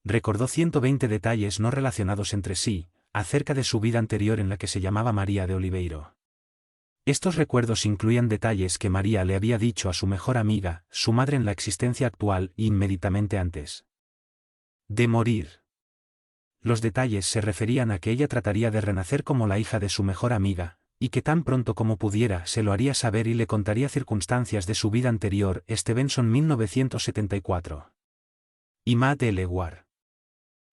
Recordó 120 detalles no relacionados entre sí, acerca de su vida anterior en la que se llamaba María de Oliveiro. Estos recuerdos incluían detalles que María le había dicho a su mejor amiga, su madre en la existencia actual y inmediatamente antes de morir. Los detalles se referían a que ella trataría de renacer como la hija de su mejor amiga, y que tan pronto como pudiera se lo haría saber y le contaría circunstancias de su vida anterior. Stevenson 1974. Imad el-Ewar.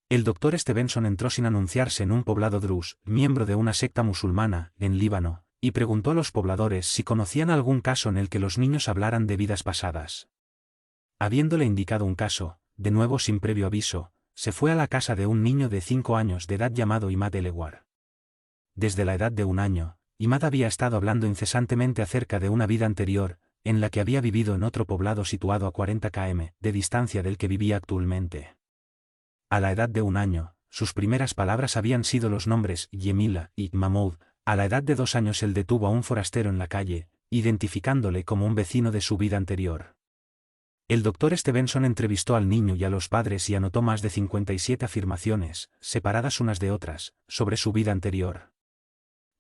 El doctor Stevenson entró sin anunciarse en un poblado drus, miembro de una secta musulmana, en Líbano, y preguntó a los pobladores si conocían algún caso en el que los niños hablaran de vidas pasadas. Habiéndole indicado un caso, de nuevo sin previo aviso, se fue a la casa de un niño de 5 años de edad llamado Imad el-Ewar. Desde la edad de 1 año, Imad había estado hablando incesantemente acerca de una vida anterior, en la que había vivido en otro poblado situado a 40 km de distancia del que vivía actualmente. A la edad de 1 año, sus primeras palabras habían sido los nombres Yemila y Mahmoud. A la edad de 2 años él detuvo a un forastero en la calle, identificándole como un vecino de su vida anterior. El doctor Stevenson entrevistó al niño y a los padres y anotó más de 57 afirmaciones, separadas unas de otras, sobre su vida anterior.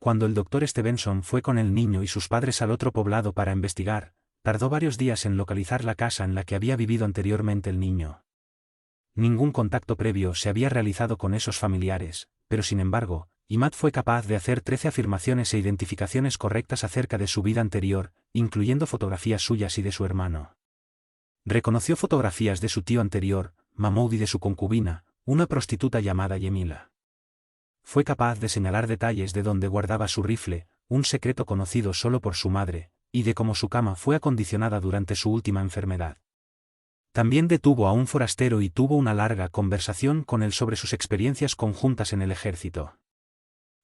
Cuando el doctor Stevenson fue con el niño y sus padres al otro poblado para investigar, tardó varios días en localizar la casa en la que había vivido anteriormente el niño. Ningún contacto previo se había realizado con esos familiares, pero sin embargo, Imad fue capaz de hacer 13 afirmaciones e identificaciones correctas acerca de su vida anterior, incluyendo fotografías suyas y de su hermano. Reconoció fotografías de su tío anterior, Mahmoud, y de su concubina, una prostituta llamada Yemila. Fue capaz de señalar detalles de dónde guardaba su rifle, un secreto conocido solo por su madre, y de cómo su cama fue acondicionada durante su última enfermedad. También detuvo a un forastero y tuvo una larga conversación con él sobre sus experiencias conjuntas en el ejército.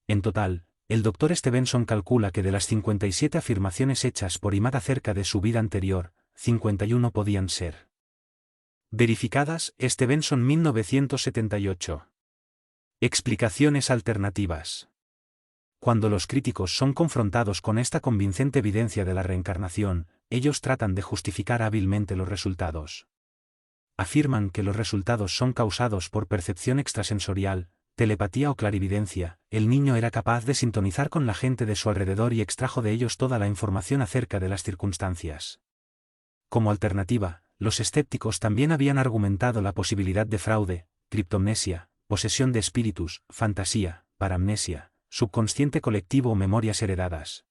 En total, el doctor Stevenson calcula que de las 57 afirmaciones hechas por Imad acerca de su vida anterior, 51 podían ser verificadas. Stevenson 1978. Explicaciones alternativas. Cuando los críticos son confrontados con esta convincente evidencia de la reencarnación, ellos tratan de justificar hábilmente los resultados. Afirman que los resultados son causados por percepción extrasensorial, telepatía o clarividencia. El niño era capaz de sintonizar con la gente de su alrededor y extrajo de ellos toda la información acerca de las circunstancias. Como alternativa, los escépticos también habían argumentado la posibilidad de fraude, criptomnesia, posesión de espíritus, fantasía, paramnesia, subconsciente colectivo o memorias heredadas.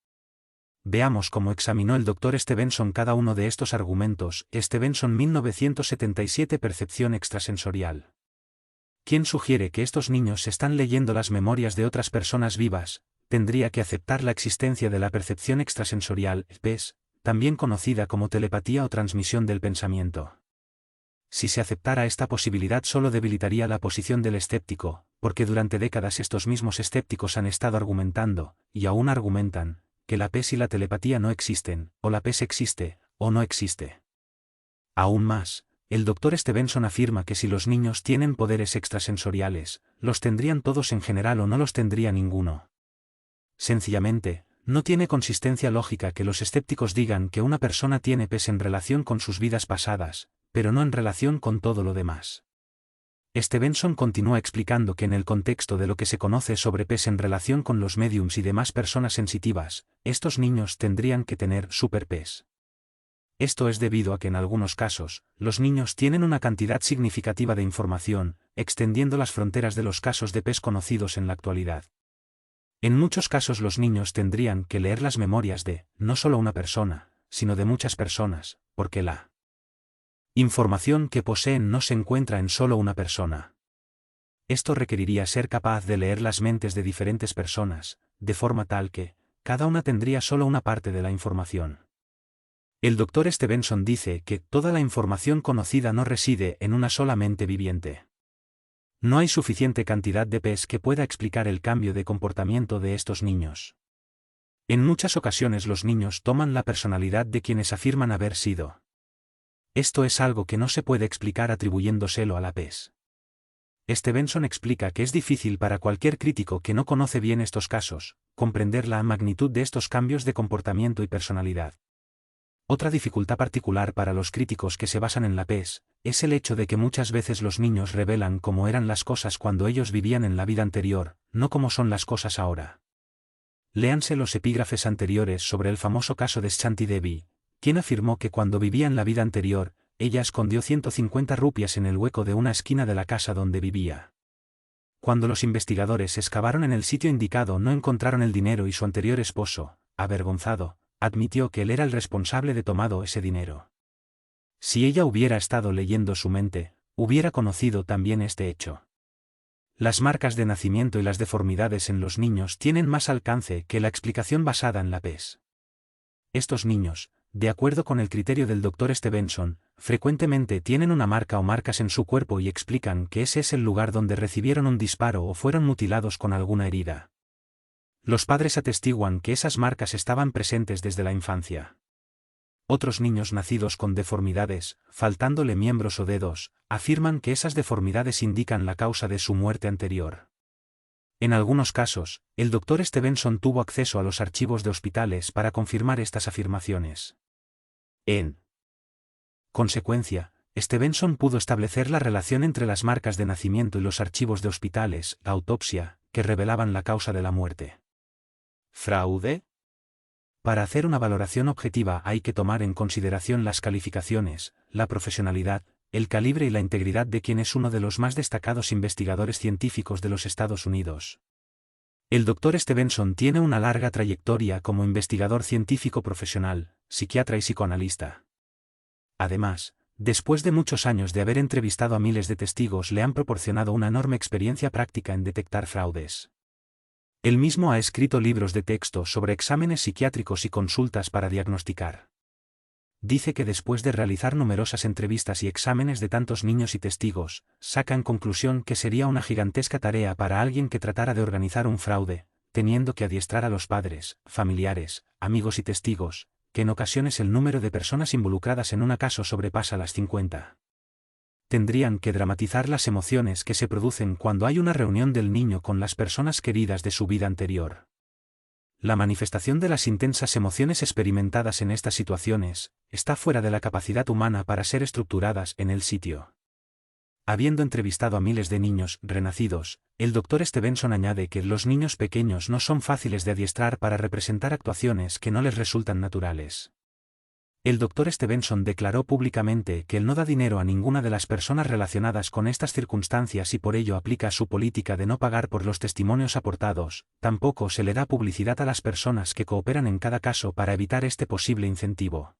Veamos cómo examinó el doctor Stevenson cada uno de estos argumentos. Stevenson 1977. Percepción extrasensorial. Quien sugiere que estos niños están leyendo las memorias de otras personas vivas, tendría que aceptar la existencia de la percepción extrasensorial, PES, también conocida como telepatía o transmisión del pensamiento. Si se aceptara esta posibilidad solo debilitaría la posición del escéptico, porque durante décadas estos mismos escépticos han estado argumentando, y aún argumentan, que la PES y la telepatía no existen, o la PES existe, o no existe. Aún más, el doctor Stevenson afirma que si los niños tienen poderes extrasensoriales, los tendrían todos en general o no los tendría ninguno. Sencillamente, no tiene consistencia lógica que los escépticos digan que una persona tiene PES en relación con sus vidas pasadas, pero no en relación con todo lo demás. Stevenson continúa explicando que en el contexto de lo que se conoce sobre PES en relación con los médiums y demás personas sensitivas, estos niños tendrían que tener super PES. Esto es debido a que en algunos casos, los niños tienen una cantidad significativa de información, extendiendo las fronteras de los casos de PES conocidos en la actualidad. En muchos casos los niños tendrían que leer las memorias de, no solo una persona, sino de muchas personas, porque la información que poseen no se encuentra en solo una persona. Esto requeriría ser capaz de leer las mentes de diferentes personas, de forma tal que, cada una tendría solo una parte de la información. El doctor Stevenson dice que toda la información conocida no reside en una sola mente viviente. No hay suficiente cantidad de PES que pueda explicar el cambio de comportamiento de estos niños. En muchas ocasiones los niños toman la personalidad de quienes afirman haber sido. Esto es algo que no se puede explicar atribuyéndoselo a la PES. Stevenson explica que es difícil para cualquier crítico que no conoce bien estos casos, comprender la magnitud de estos cambios de comportamiento y personalidad. Otra dificultad particular para los críticos que se basan en la PES, es el hecho de que muchas veces los niños revelan cómo eran las cosas cuando ellos vivían en la vida anterior, no cómo son las cosas ahora. Léanse los epígrafes anteriores sobre el famoso caso de Shanti Devi, quien afirmó que cuando vivía en la vida anterior, ella escondió 150 rupias en el hueco de una esquina de la casa donde vivía. Cuando los investigadores excavaron en el sitio indicado no encontraron el dinero y su anterior esposo, avergonzado, admitió que él era el responsable de tomado ese dinero. Si ella hubiera estado leyendo su mente, hubiera conocido también este hecho. Las marcas de nacimiento y las deformidades en los niños tienen más alcance que la explicación basada en la PES. Estos niños, de acuerdo con el criterio del Dr. Stevenson, frecuentemente tienen una marca o marcas en su cuerpo y explican que ese es el lugar donde recibieron un disparo o fueron mutilados con alguna herida. Los padres atestiguan que esas marcas estaban presentes desde la infancia. Otros niños nacidos con deformidades, faltándole miembros o dedos, afirman que esas deformidades indican la causa de su muerte anterior. En algunos casos, el Dr. Stevenson tuvo acceso a los archivos de hospitales para confirmar estas afirmaciones. En consecuencia, Stevenson pudo establecer la relación entre las marcas de nacimiento y los archivos de hospitales, la autopsia, que revelaban la causa de la muerte. ¿Fraude? Para hacer una valoración objetiva hay que tomar en consideración las calificaciones, la profesionalidad, el calibre y la integridad de quien es uno de los más destacados investigadores científicos de los Estados Unidos. El Dr. Stevenson tiene una larga trayectoria como investigador científico profesional, psiquiatra y psicoanalista. Además, después de muchos años de haber entrevistado a miles de testigos, le han proporcionado una enorme experiencia práctica en detectar fraudes. Él mismo ha escrito libros de texto sobre exámenes psiquiátricos y consultas para diagnosticar. Dice que después de realizar numerosas entrevistas y exámenes de tantos niños y testigos, saca en conclusión que sería una gigantesca tarea para alguien que tratara de organizar un fraude, teniendo que adiestrar a los padres, familiares, amigos y testigos, que en ocasiones el número de personas involucradas en un caso sobrepasa las 50. Tendrían que dramatizar las emociones que se producen cuando hay una reunión del niño con las personas queridas de su vida anterior. La manifestación de las intensas emociones experimentadas en estas situaciones está fuera de la capacidad humana para ser estructuradas en el sitio. Habiendo entrevistado a miles de niños renacidos, el Dr. Stevenson añade que los niños pequeños no son fáciles de adiestrar para representar actuaciones que no les resultan naturales. El Dr. Stevenson declaró públicamente que él no da dinero a ninguna de las personas relacionadas con estas circunstancias y por ello aplica su política de no pagar por los testimonios aportados, tampoco se le da publicidad a las personas que cooperan en cada caso para evitar este posible incentivo.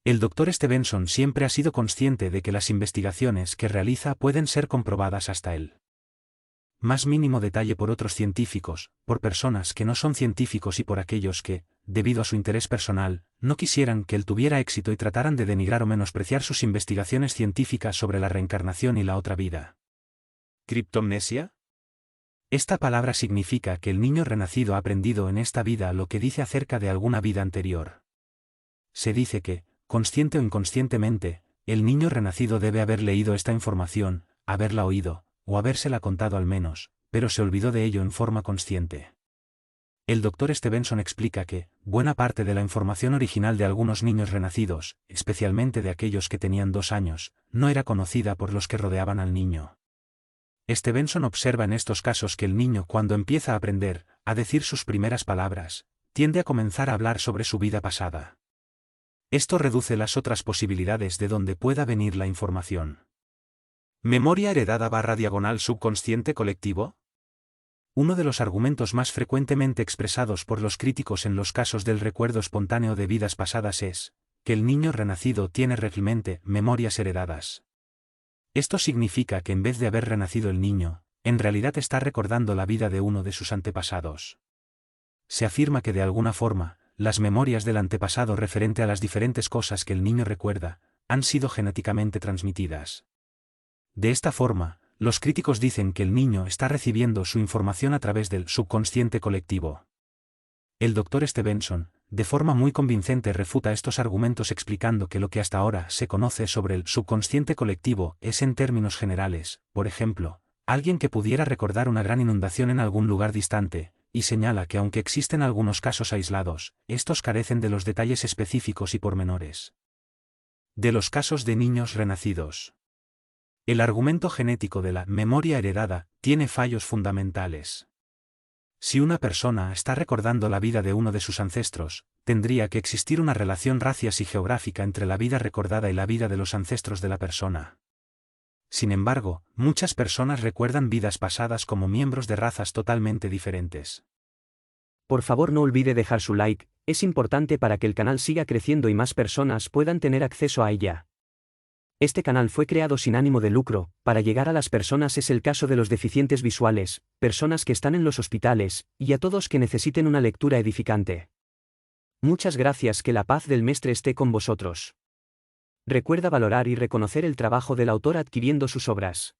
El Dr. Stevenson siempre ha sido consciente de que las investigaciones que realiza pueden ser comprobadas hasta el más mínimo detalle por otros científicos, por personas que no son científicos y por aquellos que, debido a su interés personal, no quisieran que él tuviera éxito y trataran de denigrar o menospreciar sus investigaciones científicas sobre la reencarnación y la otra vida. ¿Criptomnesia? Esta palabra significa que el niño renacido ha aprendido en esta vida lo que dice acerca de alguna vida anterior. Se dice que, consciente o inconscientemente, el niño renacido debe haber leído esta información, haberla oído, o habérsela contado al menos, pero se olvidó de ello en forma consciente. El Dr. Stevenson explica que, buena parte de la información original de algunos niños renacidos, especialmente de aquellos que tenían 2 años, no era conocida por los que rodeaban al niño. Stevenson observa en estos casos que el niño, cuando empieza a aprender, a decir sus primeras palabras, tiende a comenzar a hablar sobre su vida pasada. Esto reduce las otras posibilidades de donde pueda venir la información. ¿Memoria heredada / subconsciente colectivo? Uno de los argumentos más frecuentemente expresados por los críticos en los casos del recuerdo espontáneo de vidas pasadas es que el niño renacido tiene realmente memorias heredadas. Esto significa que en vez de haber renacido el niño, en realidad está recordando la vida de uno de sus antepasados. Se afirma que de alguna forma, las memorias del antepasado referente a las diferentes cosas que el niño recuerda, han sido genéticamente transmitidas. De esta forma, los críticos dicen que el niño está recibiendo su información a través del subconsciente colectivo. El Dr. Stevenson, de forma muy convincente, refuta estos argumentos explicando que lo que hasta ahora se conoce sobre el subconsciente colectivo es en términos generales, por ejemplo, alguien que pudiera recordar una gran inundación en algún lugar distante, y señala que aunque existen algunos casos aislados, estos carecen de los detalles específicos y pormenores de los casos de niños renacidos. El argumento genético de la memoria heredada tiene fallos fundamentales. Si una persona está recordando la vida de uno de sus ancestros, tendría que existir una relación racial y geográfica entre la vida recordada y la vida de los ancestros de la persona. Sin embargo, muchas personas recuerdan vidas pasadas como miembros de razas totalmente diferentes. Por favor, no olvide dejar su like, es importante para que el canal siga creciendo y más personas puedan tener acceso a ella. Este canal fue creado sin ánimo de lucro, para llegar a las personas. Es el caso de los deficientes visuales, personas que están en los hospitales, y a todos que necesiten una lectura edificante. Muchas gracias. Que la paz del Mestre esté con vosotros. Recuerda valorar y reconocer el trabajo del autor adquiriendo sus obras.